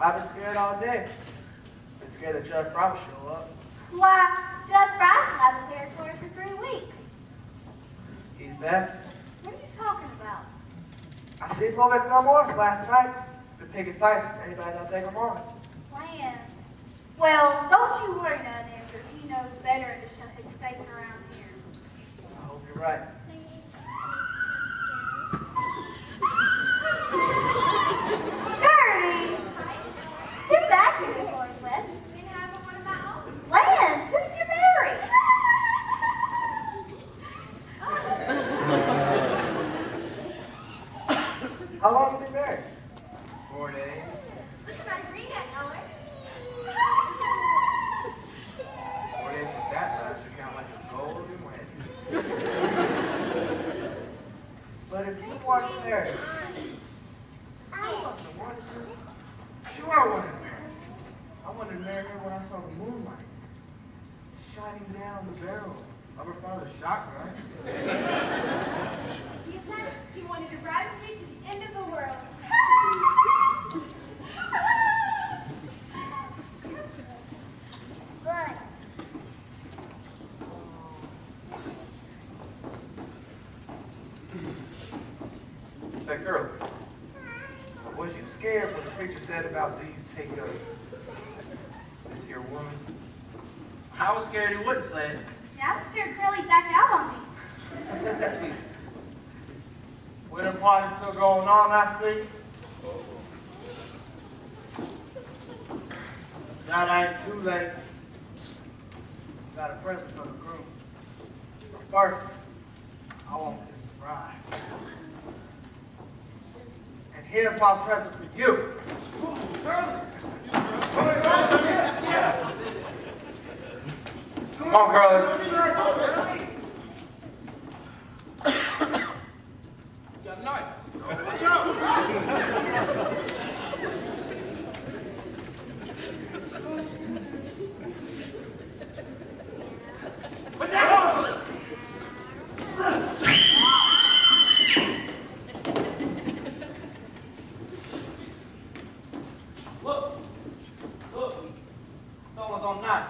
I've been scared all day. Been scared that Judge Fry would show up. Why, Judge Fry's had the territory for 3 weeks. He's back. What are you talking about? I see him over at Del Morris last night. Been picking fights with anybody that'll take him on. Plans. Well, don't you worry none, Andrew. He knows better to shut his face around here. I hope you're right. Gertie! Who's that territory with? We have one of my own. Lance, who did you marry? How long have you been married? 4 days. Let's try to read that, Owen. 4 days was that last? You count like a golden wedding. But if you weren't married, I must have wanted to. Sure I wanted to marry. I wanted to marry her when I saw the moonlight shining down the barrel of her father's shotgun. You said he wanted to ride with me to the end of the world. Good. Say, girl, was you scared when the preacher said about do you take up this here woman? I was scared he wouldn't say it. Yeah, I was scared Curly backed out on me. Wedding party's still going on, I see. That ain't too late. Got a present for the groom. But first, I want to kiss the bride. And here's my present for you. Come on, Curly. You got a knife. Watch out. Watch out. Look, someone's on knife.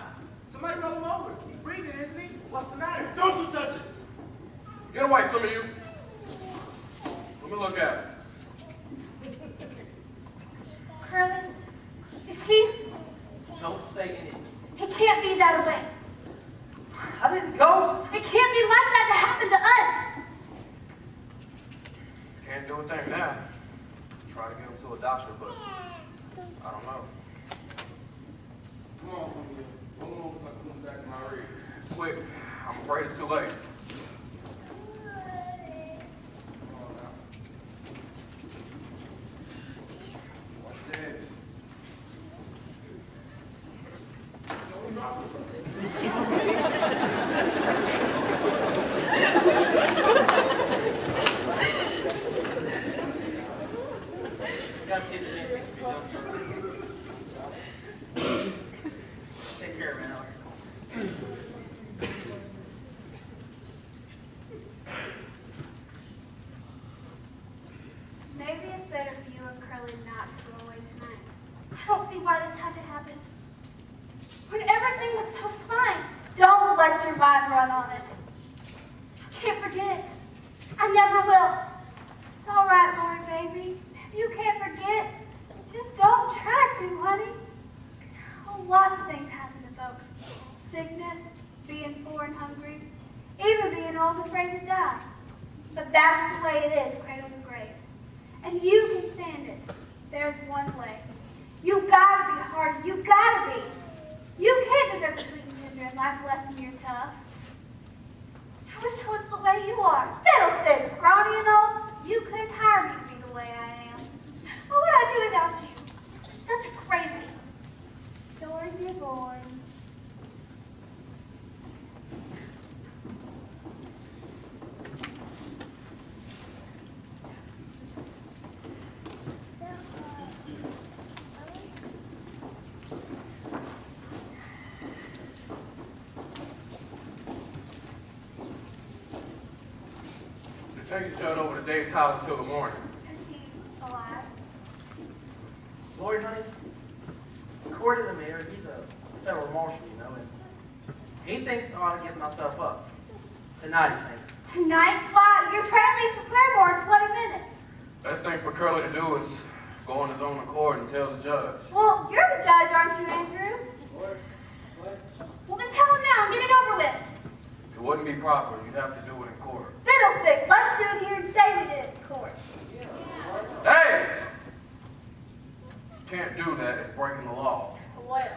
Somebody roll him over. He's breathing, isn't he? What's the matter? Don't you touch it. Get away, some of you. Let me look at it. Curly, is he? Don't say anything. He can't be that away. I didn't go. It can't be like that to happen to us. Can't do a thing now. Try to get him to a doctor, but I don't know. Come on, some of you. Roll them over like I'm coming back to my rear. Quick, I'm afraid it's too late. Come on now. Watch that. Gotta see if there's anything to be done first. Take care of it, Alex. Maybe it's better for you and Curly not to go away tonight. I don't see why this had to happen. When everything was so fine. Don't let your mind run on it. I can't forget it. I never will. It's all right, Lori, baby. If you can't forget, just don't try to, honey. Oh, lots of things happen to folks. Sickness, being poor and hungry, even being old and afraid to die. But that's the way it is, cradle to grave. And you can stand it. There's one way. You gotta be hardy. You gotta be. You can't deserve the sweet and tender in life lesson you're tough. I wish I was the way you are. Fiddlesticks, scrawny and old, you couldn't hire me to be the way I am. What would I do without you? You're such a crazy. Stories you're born. Take Judd over to Dave Tyler's till the morning. Is he alive? Lori, honey, According to the mayor, he's a federal marshal, you know, and he thinks I ought to give myself up. Tonight, he thinks. Tonight? Why, your train leaves for Claremore in 20 minutes. Best thing for Curly to do is go on his own accord and tell the judge. Well, you're the judge, aren't you, Andrew? What? Well, then tell him now and get it over with. It wouldn't be proper. You'd have to do it in court. Fiddlesticks, let's do it here and say we did it in court. Hey! Can't do that. It's breaking the law. Well,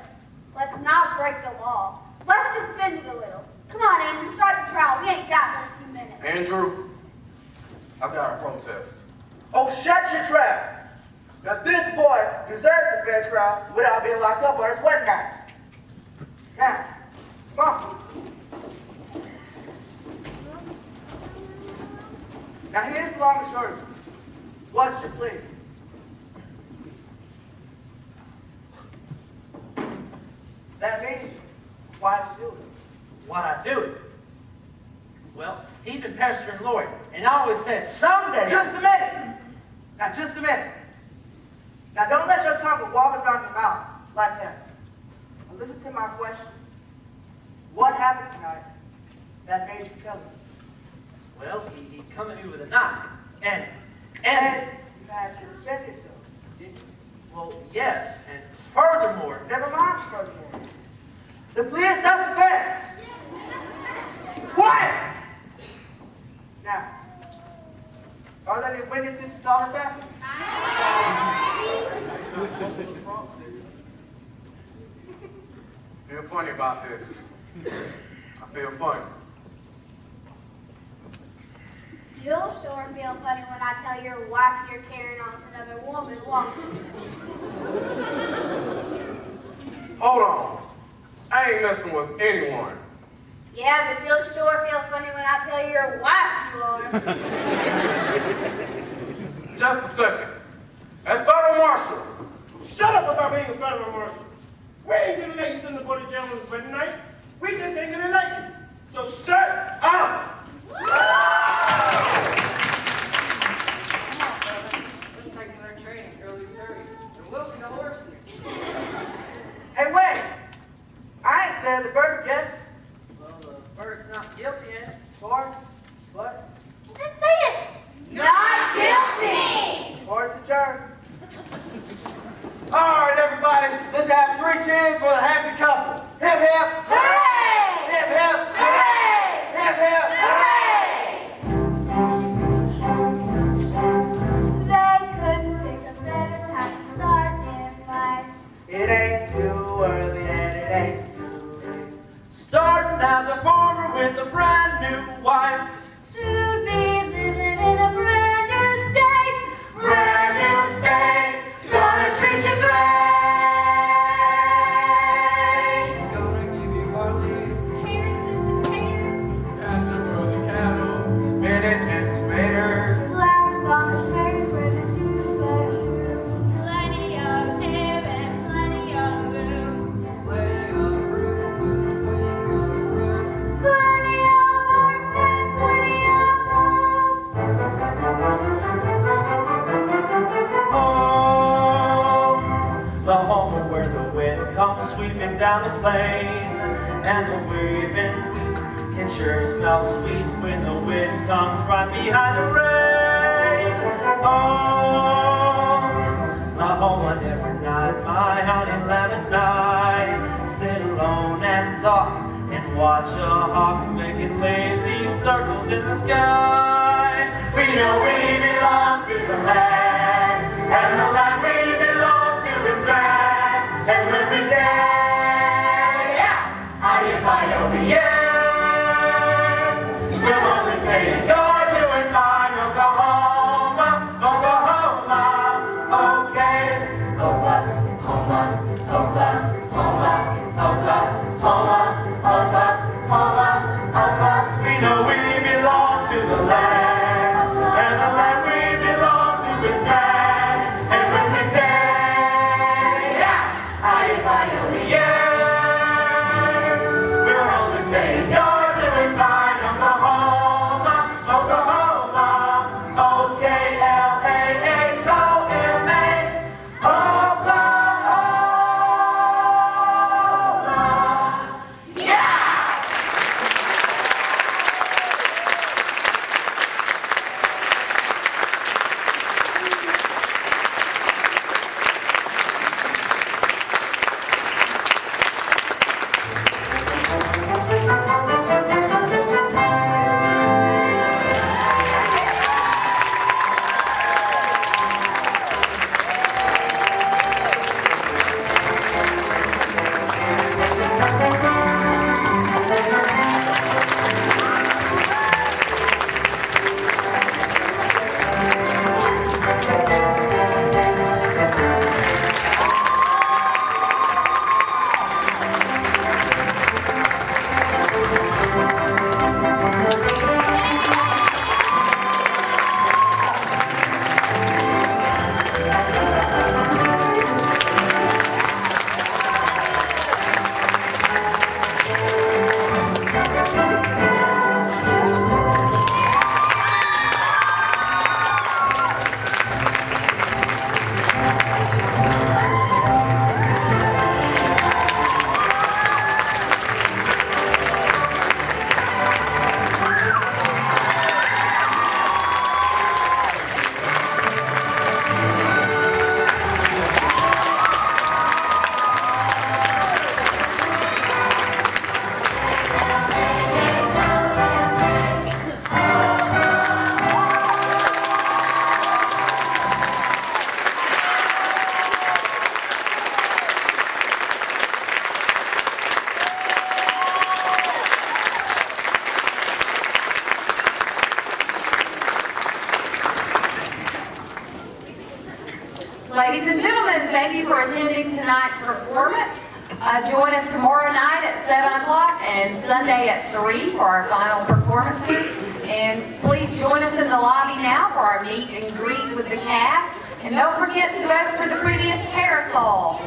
let's not break the law. Let's just bend it a little. Come on, Andrew, start the trial. We ain't got but a few minutes. Andrew, I've got a protest. Oh, shut your trap! Now this boy deserves a fair trial without being locked up on his wedding night. Now, come on. Now here's the long and short of it. What's your plea? That means, why'd you do it? Why'd I do it? Well, he'd been pestering Lloyd, and I always said, someday. Just a minute! Now just a minute. Now don't let your tongue go walking around your mouth like that. Now listen to my question. What happened tonight that made you kill him? Well, he come at me with a knife, and You had to defend yourself, didn't you? well, yes, and furthermore, Never mind furthermore. The plea is self-defense. Quiet! Now, are there any witnesses who saw this happen? I feel funny about this. I feel funny. You'll sure feel funny when I tell your wife you're carrying on with another woman, won't you? Hold on. I ain't messing with anyone. Yeah, but you'll sure feel funny when I tell your wife you are. Just a second. As federal marshal, Shut up about being a federal marshal. We ain't gonna let you send the board of gentlemen's wedding night. We just ain't gonna let you. So shut up! Let's take another train in early Surrey, and we'll be the horses. Hey, wait! I ain't said the verdict yet. well, the verdict's not guilty yet. Court's what? Then say it. Not guilty. Court's adjourned. All right, everybody, let's have 3 cheers for the happy couple. Hip, hip. Hooray! Hip, hip. Hooray! Hip, hip. They couldn't pick a better time to start in life. It ain't too early and it ain't too late. Starting as a farmer with a brand new wife. Soon be living in a brand new state. Brand new state. Gonna treat you great. Gonna give you barley, Carrots and potatoes. pasture for the cattle. Spinach and tomatoes. Flowers on the cherry for the juice but true. Plenty of air and plenty of room. plenty of fruit to swing around. Plenty of work and plenty of Home, the home where the wind comes sweeping down the plain, and the waving wheat can sure smell sweet when the wind comes right behind the rain. Oh, the home on every night, my honey lamb and I sit alone and talk and watch a hawk making lazy circles in the sky. We know we belong to the land, and the land we belong to is grand. And when we say, yeah, I-M-I-O-E, we'll only say you're doing fine. Oh, go home, okay. Home, we know we belong to the land, and the land we belong to is Ladies and gentlemen, thank you for attending tonight's performance. Join us tomorrow night at 7 o'clock and Sunday at 3 for our final performances. And please join us in the lobby now for our meet and greet with the cast. And don't forget to vote for the prettiest parasol.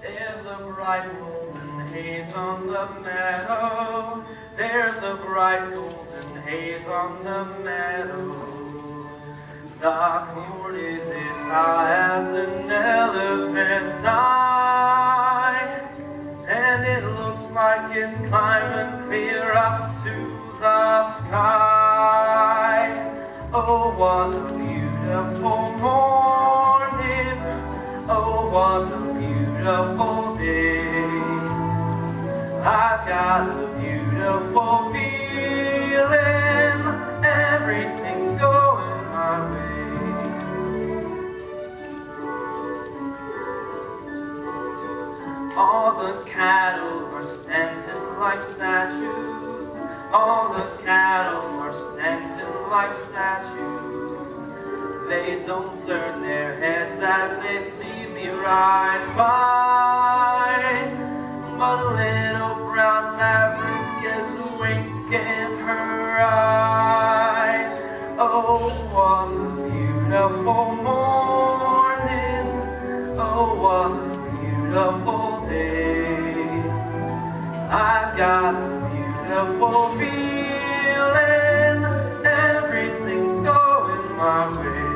There's a bright golden haze on the meadow. There's a bright golden haze on the meadow. The corn is as high as an elephant's eye, and it looks like it's climbing clear up to the sky. Oh, what a beautiful morning. Oh, what a beautiful day. I've got a beautiful feeling. Everything's going my way. All the cattle are standing like statues. All the cattle are standing like statues. They don't turn their heads as they see me ride by. But a little brown maverick is winking her eye. Oh, what a beautiful morning. Oh, what a beautiful day. I've got a beautiful feeling. Everything's going my way.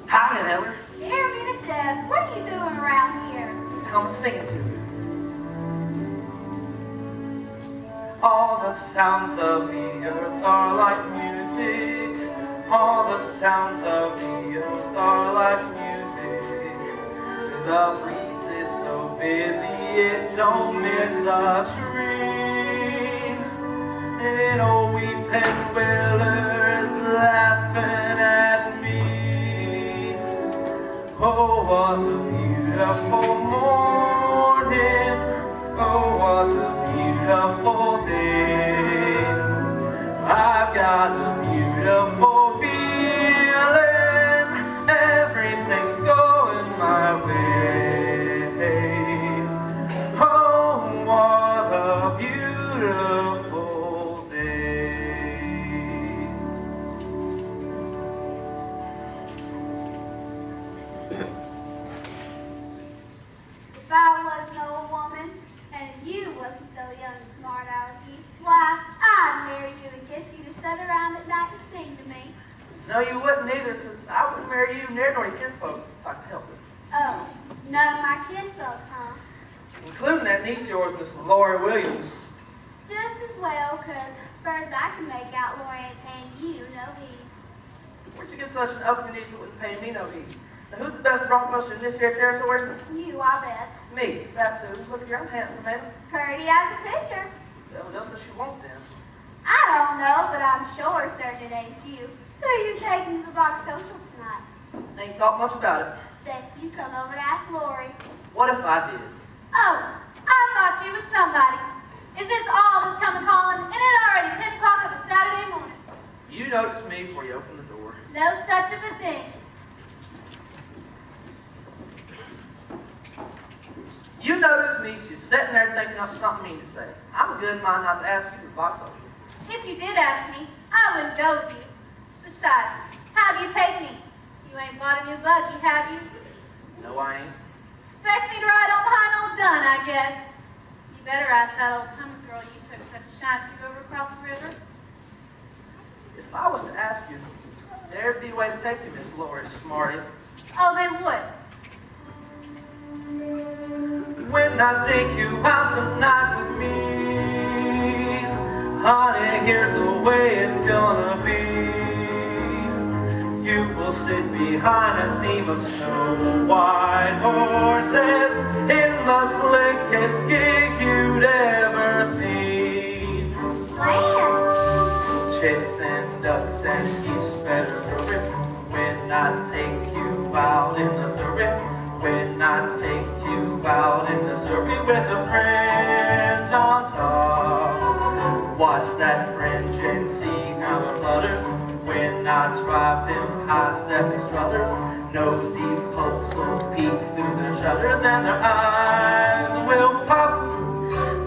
Howdy, Ella. Scare me to death. What are you doing around here? Come singing to you. All the sounds of the earth are like music. All the sounds of the earth are like music. The breeze is so busy it don't miss the tree. And old weeping willow is laughing at me. Oh, what a beautiful morning. Oh, what a beautiful day. I've got a beautiful feeling. Everything's going my way. Oh, what a beautiful day. If I was an old woman, and you wasn't so young and smart, Alecky, why, I'd marry you and get you to sit around at night and sing to me. No, you wouldn't either, because I wouldn't marry you near nor your kinsfolk if I could help it. Oh, none of my kinfolk, huh? Including that niece of yours, Miss Lori Williams. Just as well, 'cause far as I can make out, Lori ain't paying you no heed. Where'd you get such an uppity niece that wouldn't pay me no heed? Now, who's the best bronc buster in this here territory? You, I bet. Me. That's who. Look here, I'm handsome, man. Pretty as a picture. Well, what else does she want then? I don't know, but I'm sure certain it ain't you. Who are you taking to the box social tonight? Ain't thought much about it. Bet you come over to ask Lori. What if I did? Oh, I thought you was somebody. Is this all that's coming calling? And it's already 10 o'clock of a Saturday morning. You noticed me before you opened the door. No such of a thing. You noticed me, she's sitting there thinking up something mean to say. I'm a good mind not to ask you to the box office. If you did ask me, I wouldn't go with you. Besides, how do you take me? You ain't bought a new buggy, have you? No, I ain't. Expect me to ride on behind old Dunn, I guess. You better ask that old Cummins girl you took such a shine to over across the river. If I was to ask you, there'd be a way to take you, Miss Lori Smarty. Oh, they would. When I take you out tonight with me, honey, here's the way it's gonna be. You will sit behind a team of snow white horses in the slickest gig you'd ever seen. Land. Chicks and ducks and geese better scurry when I take you out in the Surrey. When I take you out in the Surrey with a fringe on top. Watch that fringe and see how it flutters. When I drive them high-stepping strutters, nosy pokes will peek through the shutters and their eyes will pop.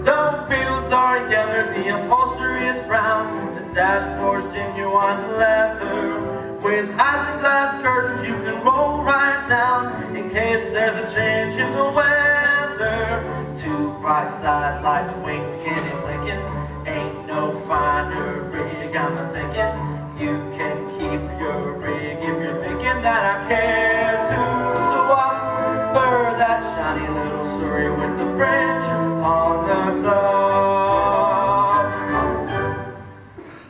The wheels are yellow, the upholstery is brown, the dashboard's genuine leather. With glass curtains you can roll right down in case there's a change in the weather. Two bright side lights winking and blinking, ain't no finer rig I'm a-thinking. You can keep your rig if you're thinking that I care to swap for that shiny little Surrey with the fringe on the top.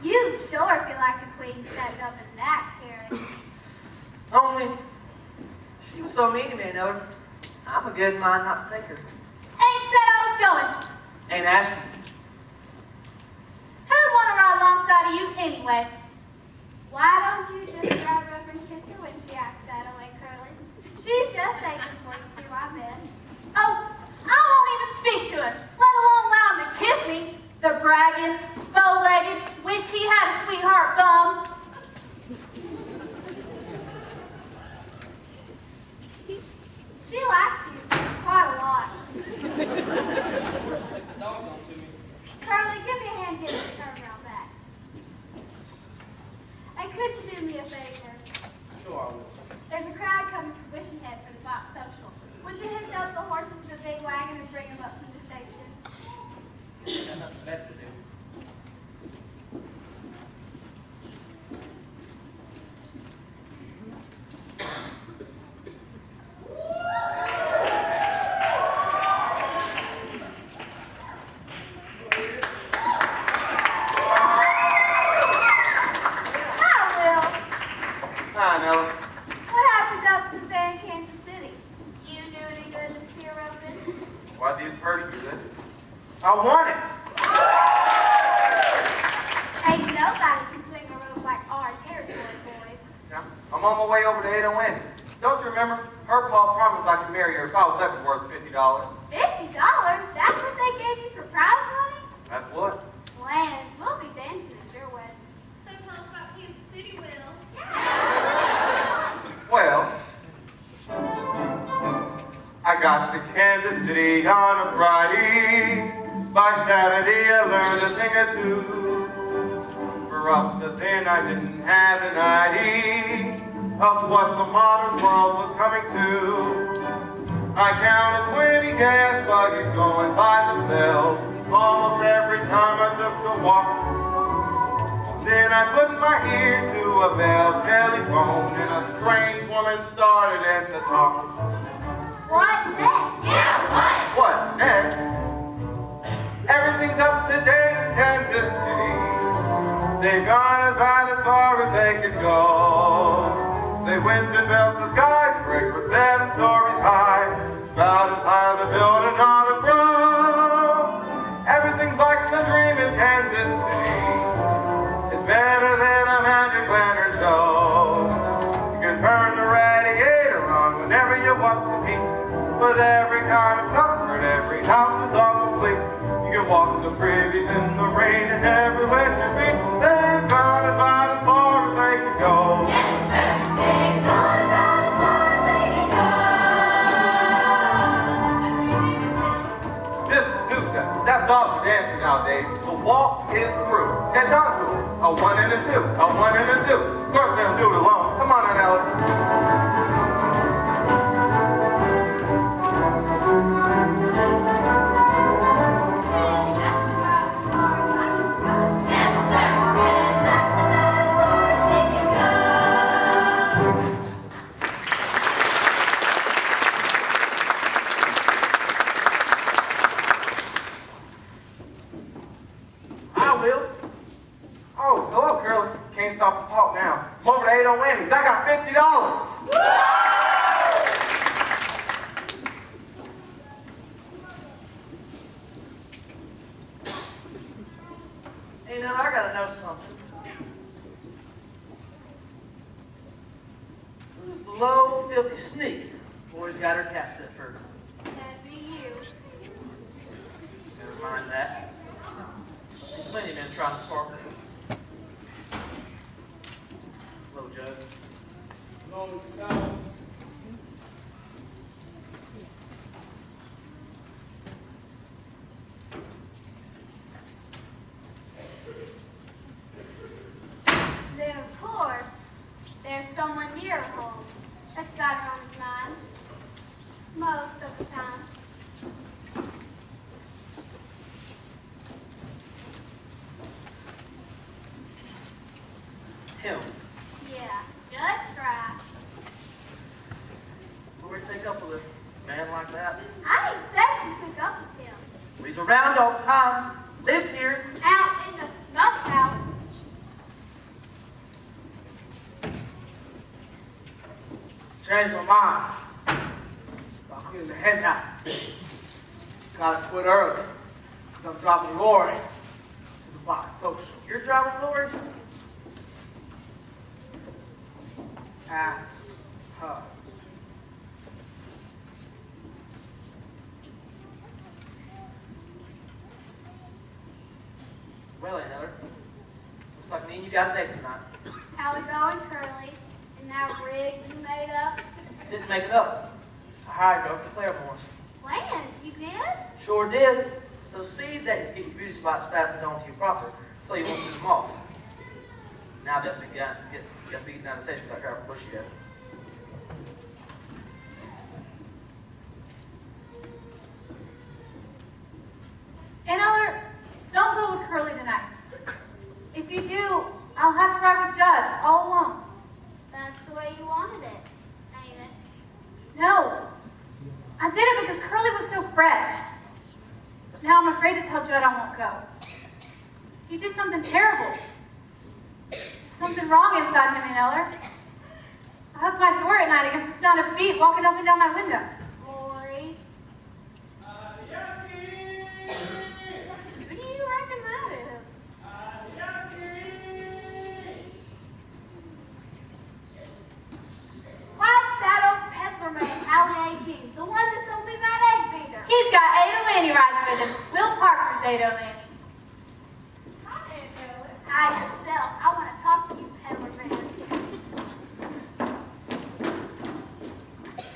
You sure feel like a queen setting up in that carriage. Only, she was so mean to me, you know. I'm a good mind not to take her. Ain't said I was going. Ain't asked you. Who'd want to ride alongside of you anyway? Why don't you just grab her up and kiss her when she acts that way, Curly? She's just aching for you too, I bet. Oh, I won't even speak to him, let alone allow him to kiss me. The bragging, bow-legged, wish he had a sweetheart bum. She likes you quite a lot. Curly, give me a hand getting the turn around back. And could you do me a favor? Hi, Nella. What happened up in the fair in Kansas City? You do any good this year, Roman? Well, I did pretty good. I won it. Ain't nobody can swing a rope like our territory boys. Yeah, I'm on my way over to Ada Wendy. Don't you remember? Her pa promised I could marry her if I was ever worth $50. $50? That's what they gave you for prize money? That's what? Land, we'll be dancing at your wedding. So tell us about Kansas City, Will. Well, I got to Kansas City on a Friday. By Saturday I learned a thing or two. For up to then I didn't have an idea of what the modern world was coming to. I counted 20 gas buggies going by themselves almost every time I took a walk. Then I put my ear to a bell telephone and a strange woman started to talk. What next? Yeah, What next? Everything's up to date in Kansas City. They've gone about as far as they could go. They went and built a skyscraper 7 stories high, about as high as a building on a grove. Everything's like a dream in Kansas City. It's better than a magic lantern show. You can turn the radiator on whenever you want to eat. With every kind of comfort, every house is all complete. You can walk the prairies in the rain and never wet your feet. They've gone about as far as they can go. Yes, sir. They've gone about as far as they can go. This is two-step. That's all for dancing nowadays. The waltz is through. Catch on to it. A 1 and a 2. A 1 and a 2. Of course they don't do it alone. Come on, Aunt Alice. Yes, sir. And that's about as far as she can go. I will. Oh, hello, Curly. Can't stop to talk now. I'm over to 8 on Wendy's. I got $50. Hey, now I gotta know something. Who's the low, filthy sneak? Boy's got her cap set for her. That'd be you. Never mind that. Plenty of men trying to spark her. Hello, Judge. No, fellas. Then, of course, there's someone near home that's got her on his mind. Most of the time. Him. Yeah, just right. Where'd take up with a man like that? I ain't said she took up with him. He's around all the time. Lives here. Out in the snuff house. Changed my mind. I'll clean the hen house. Gotta quit early, because I'm dropping Lori to the box social. You're driving Lord? Ask her. Well, Heather. Looks like me and you got a date tonight. How we going, Curly? In that rig you made up? Didn't make it up. I hired her for Claremore's. Land, you did? Sure did. So see that you keep your beauty spots fastened onto you proper, so you won't lose them off. Now just be getting down the station without driving bushy yet. Another, don't go with Curly tonight. If you do, I'll have to ride with Judd all alone. That's the way you wanted it, ain't it? No, I did it because Curly was so fresh. Now I'm afraid to tell Judd I won't go. He did something terrible. There's something wrong inside him, Eller. feet walking up and down my window. Lori. Who do you reckon that is? White Saddle Peppermint, Allie A. King, the one that sold me that egg beater. He's got Ada Lanny riding with him. Will Parker's Ada Lanny. Hi, yourself. I want to talk to you, peddler man.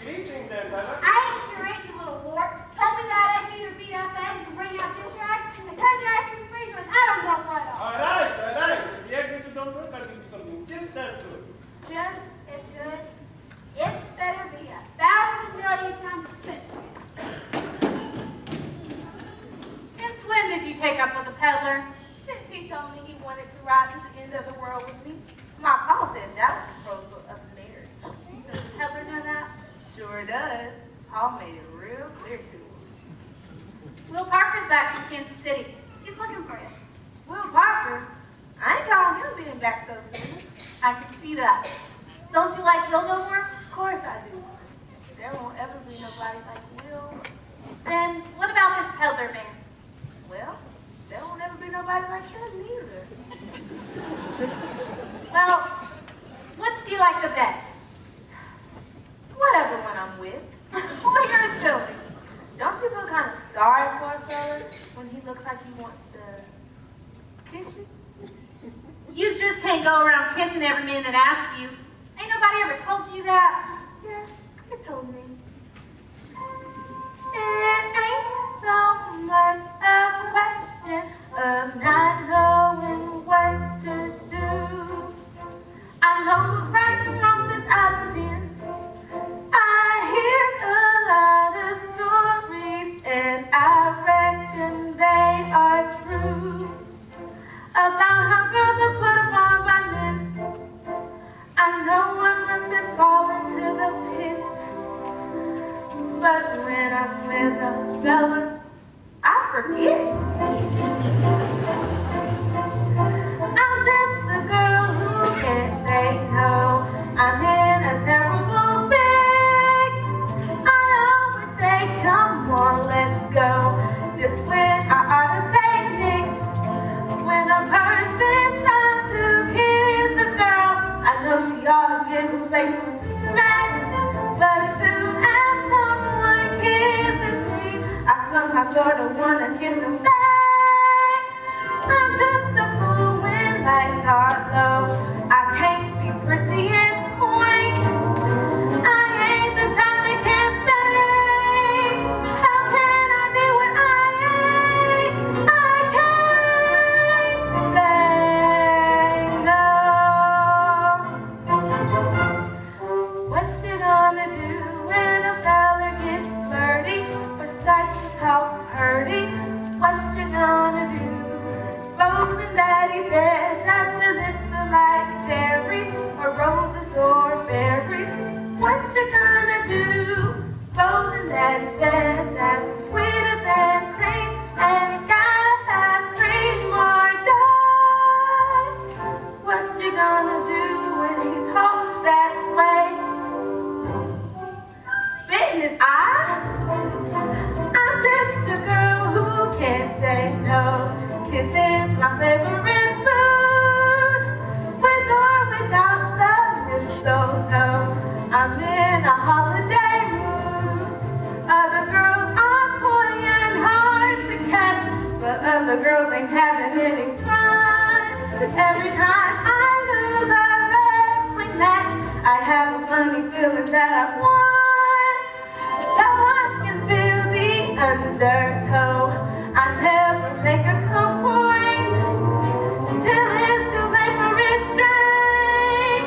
Good evening, then, Tyler. I ain't your aunt, you little wart. Told me that egg beater beat up eggs and bring out dish racks and turn your ice cream freezer and I don't know what else. All right. If the egg beater don't work, I'll give you something just as good. Just as good. It better be 1,000 million times better. Since when did you take up with the peddler? Since he told me he wanted to ride to the end of the world with me, my pa said that was the proposal of marriage. Does the peddler know that? Sure does. Pa made it real clear to him. Will Parker's back from Kansas City. He's looking for you. Will Parker? I ain't call him being back so soon. I can see that. Don't you like Will no more? Of course I do. There won't ever be nobody like Will. Then what about this peddler man? Well, there won't ever be nobody like him neither. Well, which do you like the best? Whatever one I'm with. Well, you're silly. Don't you feel kind of sorry for a fella when he looks like he wants to kiss you? You just can't go around kissing every man that asks you. Ain't nobody ever told you that. Yeah, you told me. It ain't so much a question of not knowing what to do. I know what's right and wrong since I was 10. I hear a lot of stories and I reckon they are true about how girls are put upon by men. I know I mustn't fall into the pit, but when I'm with a fella, I forget. I'm just a girl who can't say no. I'm in a terrible fix. I always say, come on, let's go. Just when I ought to say nix. When a person tries to kiss a girl, I know she ought to give his face a smack. But as soon as someone kisses me, I somehow sort of want to kiss him back. I'm just a fool when lights are low. I can't be prissy and quaint. I ain't the type that can't think. How can I be what I ain't? I can't say no. What you gonna do when a fella gets flirty or starts to talk purty? What you gonna do? Supposing that he says that your lips are like cherries or roses or berries. What you gonna do? Supposing that he says that you're sweeter than cream and you gotta have cream or die. What you gonna do when he talks that way? Spit in his eye? I'm just a girl who can't say no. Kissing's my favorite food. With or without the mistletoe, I'm in a holiday mood. Other girls are coy and hard to catch, but other girls ain't having any fun. Every time I lose a wrestling match, I have a funny feeling that I won. Though I can feel the undertow, I never make a complaint till it's too late for restraint.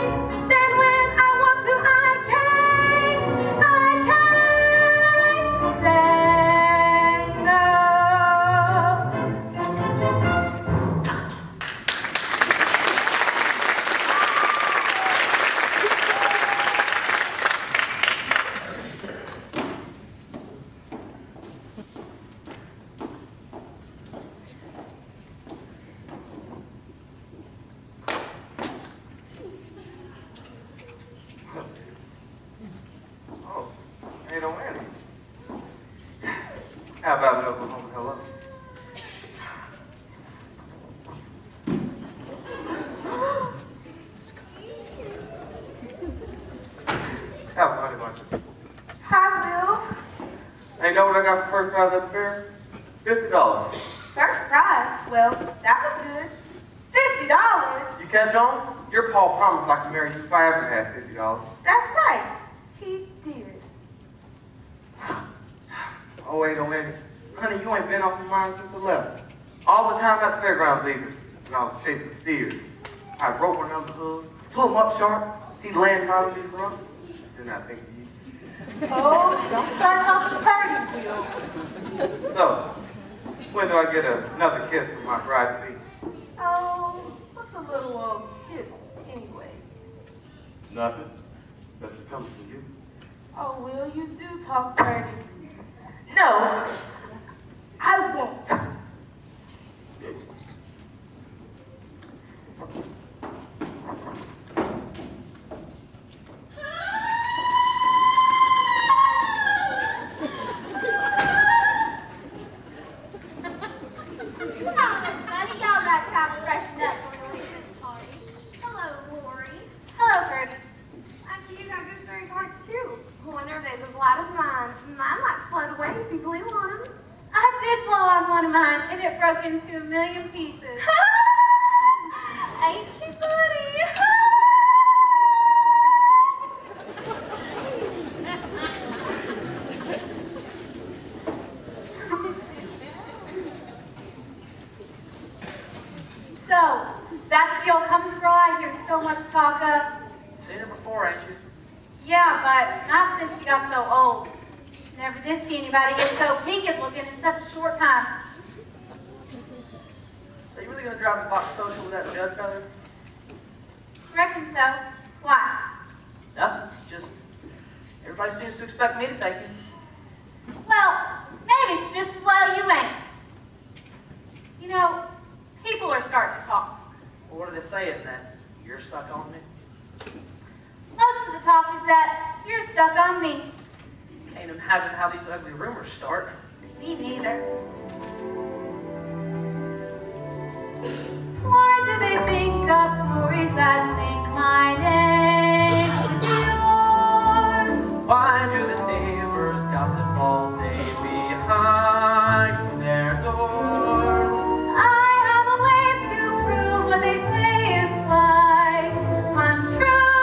Then when I want to, I can't say no. Hi, Will. Hey, you know what I got for first prize at the fair? $50. First prize. Well, that was good. $50. You catch on? Your pa promised I could marry you if I ever had $50. That's right. He did. Oh, wait, oh, wait. Honey, you ain't been off my mind since I left. All the time at the fairgrounds leaving, when I was chasing steers. I'd rope one of the hooves, pull him up sharp, he'd land right on me front. Then I think of you. Oh, don't start off the party, Will. So, when do I get another kiss from my bride to be? Oh, what's a little old kiss anyway? Nothing. This is coming from you. Oh, Will, you do talk dirty. No, I won't. Into a million pieces. Ain't she funny? So, that's the old Cummins girl I hear so much talk of. Seen her before, ain't you? Yeah, but not since she got so old. Never did see anybody get so peaked looking in such a short time. So you really gonna drive the box social with that Judd feather? Reckon so. Why? Nothing. It's just everybody seems to expect me to take you. Well, maybe it's just as well you ain't. You know, people are starting to talk. Well, what are they saying then? You're stuck on me? Most of the talk is that you're stuck on me. Can't imagine how these ugly rumors start. Me neither. Why do they think of stories that link my name to yours? Why do the neighbors gossip all day behind their doors? I have a way to prove what they say is quite untrue.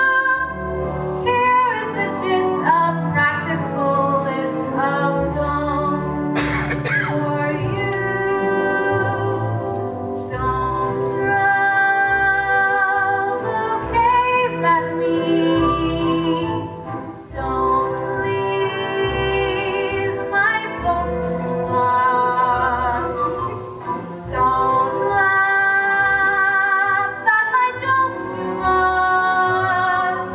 Here is the gist of practical list of don'ts for you. Don't throw bouquets at me. Don't please my folks too much. Don't laugh at my jokes too much.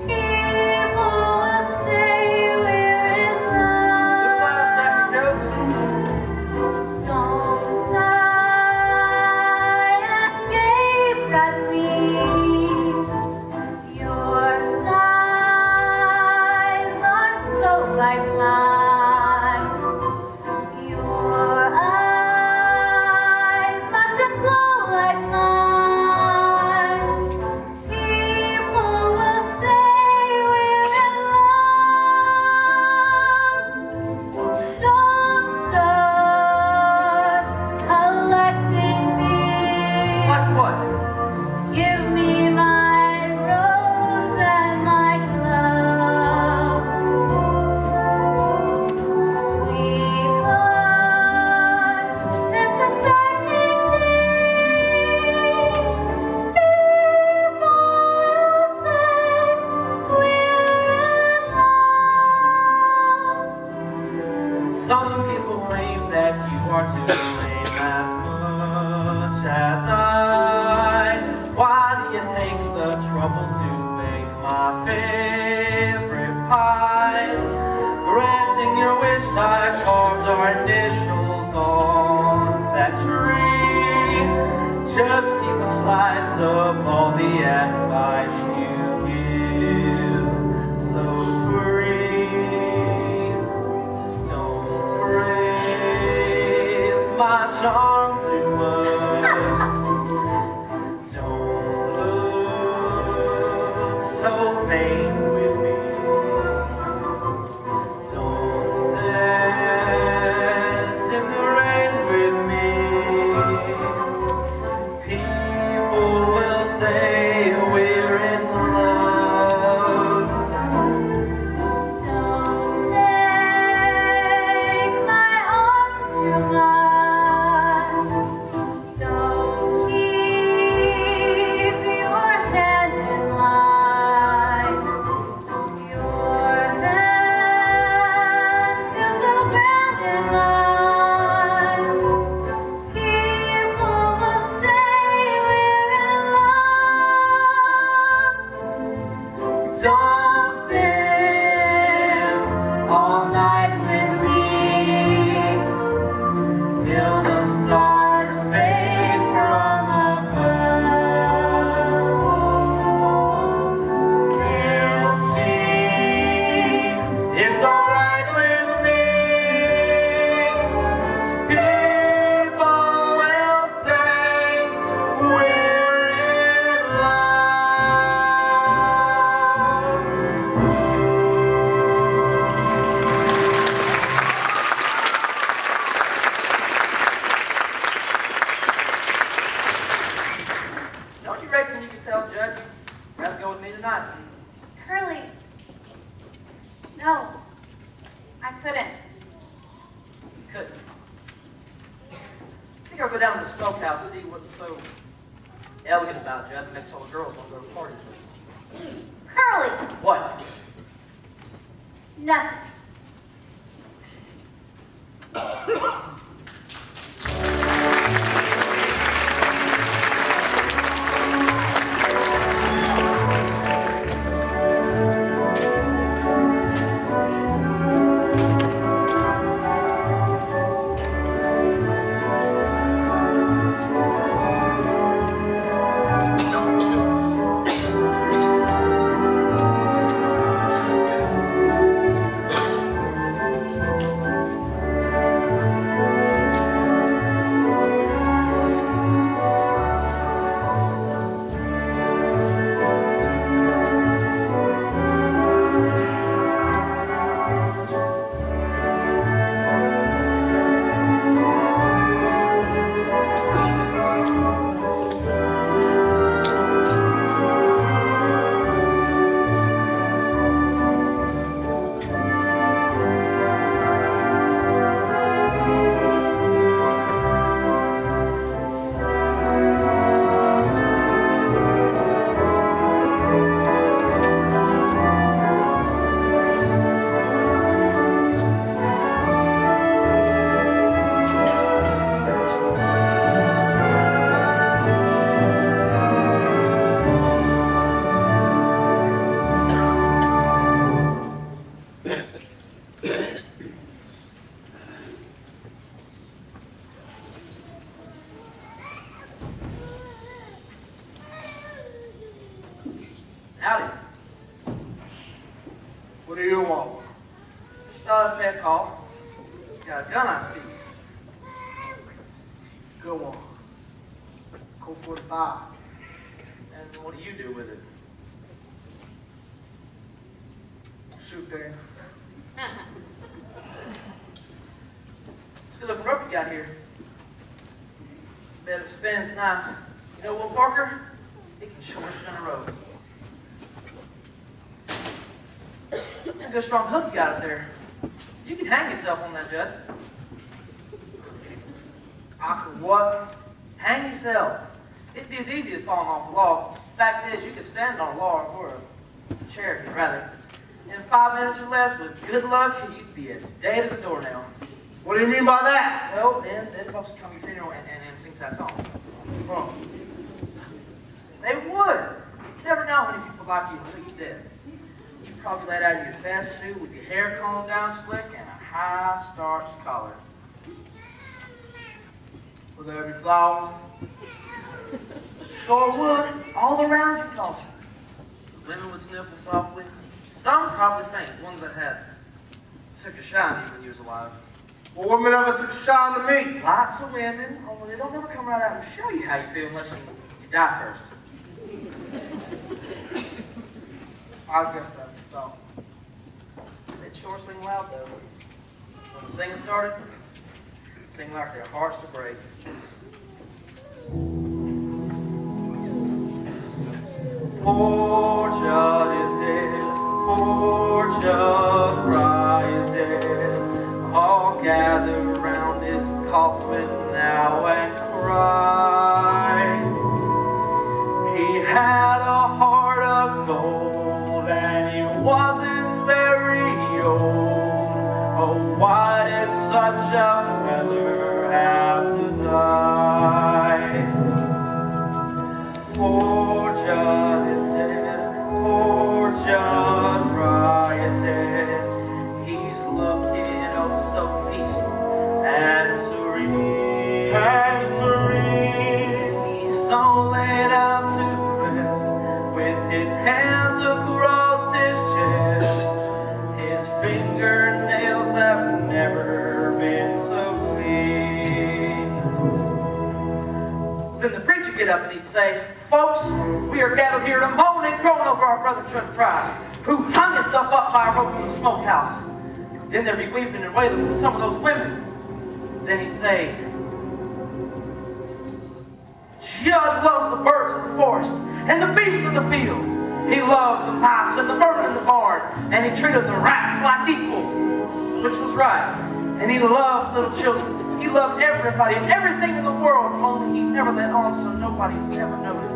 People will say we're in Who laughs at love. your jokes? Don't sigh and gaze at me. Your sighs are so like mine. Your eyes mustn't glow like mine. People will say we're in love. Don't start collecting things. Like what? Give me my rose and my glove. Sweetheart, they're suspecting things. People say we're in love. Some people claim that you are to blame as much as I. Why do you take the trouble to make my favorite pies? Granting your wish, I carved our initials on that tree. Just keep a slice of all the advice you give. So free. Don't praise my charm too much. Don't look so vain with me. spent all night with me till the stars fade from above. They'll sing, It's alright with me. People will say we're in love. Don't you reckon you could tell Judge you'd rather go with me tonight? Curly. No, I couldn't. Could. I think I'll go down to the smokehouse and see what's so elegant about Judd that makes all the girls want to go to parties with. Curly. What? Nothing. Howdy. What do you want? Just thought I'd pay a call. Got a gun, I see. Good one. Colt 45. And what do you do with it? Shoot things. It's a good looking rope you got here. Bet it spins nice. You know what, Parker? He can sure spin a rope. That's a good strong hook you got up there. You can hang yourself on that, Judd. I could what? Hang yourself. It'd be as easy as falling off a log. Fact is, you could stand on a log or a chair if you'd rather. In 5 minutes or less, with good luck, you'd be as dead as a doornail. What do you mean by that? Well, then folks would come to your funeral and sing sad songs. Huh. They would. You never know how many people like you until you're dead. You'd probably let out of your best suit with your hair combed down slick and a high starched collar. Would there be flowers? Sure would. All around your coffin. Women would sniffle softly. Some probably faint, the ones that had took a shine to you when you was alive. Well, women ever took a shine to me? Lots of women, only they don't ever come right out and show you how you feel unless you die first. I guess that's so. They'd sure sing loud though. When the singing started, it'd sing like their hearts to break. Poor Judd is dead, poor Judd Fry is dead. All gather round his coffin now and cry. He had a heart of gold and he wasn't very old. Oh, why did such a feller have to die? Poor Judd is dead, poor Judd Fry up and he'd say, "Folks, we are gathered here to moan and groan over our brother Judge Fry, who hung himself up by a rope in the smokehouse." Then there'd be weeping and wailing from some of those women. Then he'd say, "Judd loved the birds of the forest and the beasts of the fields. He loved the mice and the bird in the barn, and he treated the rats like equals," which was right. And he loved little children. He loved everybody and everything in the world, only he never let on so nobody ever noticed.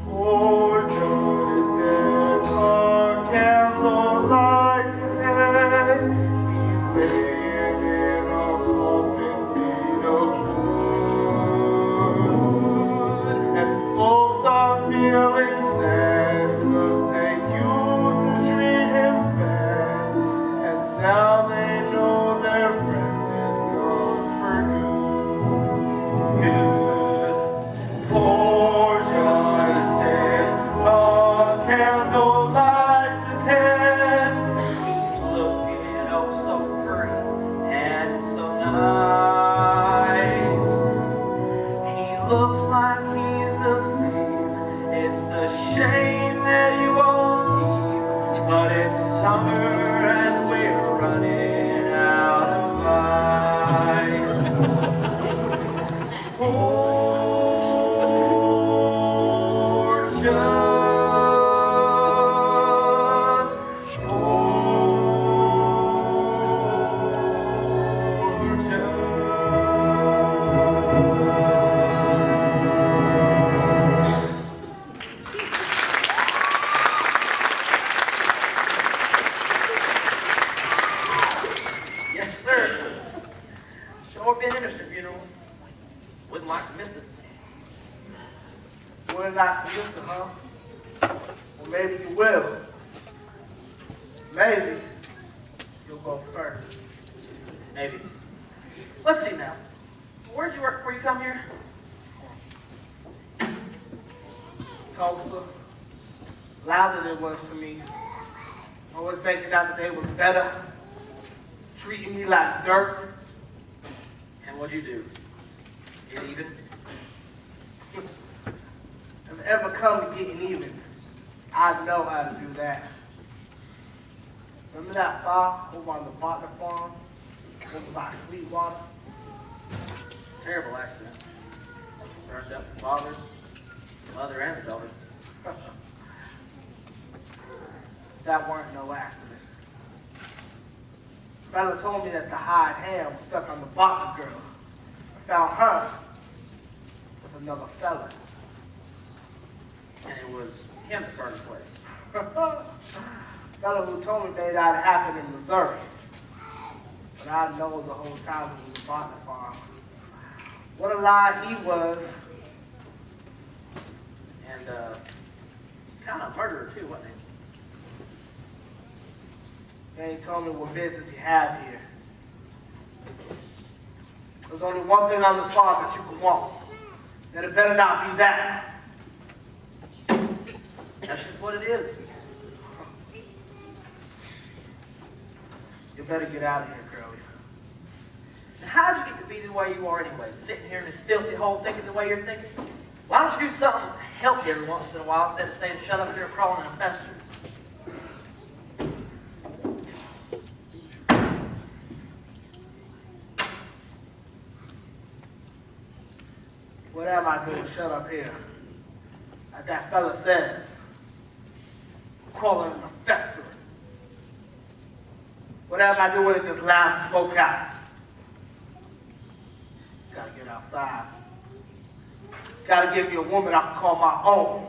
Poor Judd is dead, our candle lights his head. He's laying in a coffin made of wood. And folks are feeling sad, 'cause they used to treat him bad. And now they know their friend is gone for good. Poor Judd is dead, a candle lights his head. He's looking oh so pretty and so nice. He looks like he's asleep. It's a shame that he won't keep, but it's summer and we're running out of ice. Poor Judd, poor Yes, sir. Sure been interesting funeral. Wouldn't like to miss it. Wouldn't like to miss it, huh? Well, maybe you will. Maybe you'll go first. Maybe. Let's see now. Where'd you work before you come here? Tulsa, lousy it was to me. Always making out that they was better, treating me like dirt. And what'd you do? Get even? If it ever come to getting even, I know how to do that. Remember that fire over on the Butler farm, over by Sweetwater? Terrible accident. Burned up the father, the mother, and the daughter. That weren't no accident. Fella told me that the hired ham was stuck on the Butler girl. I found her with another fella. And it was him that burned the place. Fella who told me that had happened in Missouri. But I know the whole time it was a Butler farm. What a lie he was. And kind of murderer too, wasn't he? Then he told me what business you have here. There's only one thing on this farm that you can want. And it better not be that. That's just what it is. You better get out of here, Curly. And how'd you get to be the way you are anyway? Sitting here in this filthy hole thinking the way you're thinking? Why don't you do something healthy every once in a while instead of staying shut up here crawling in a fester? What am I doing shut up here? Like that fella says. Crawling in a fester. What am I doing in this lousy smokehouse? Gotta get outside. Gotta give me a woman I can call my own.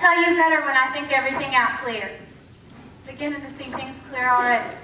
Tell you better when I think everything out clear. Beginning to see things clear already.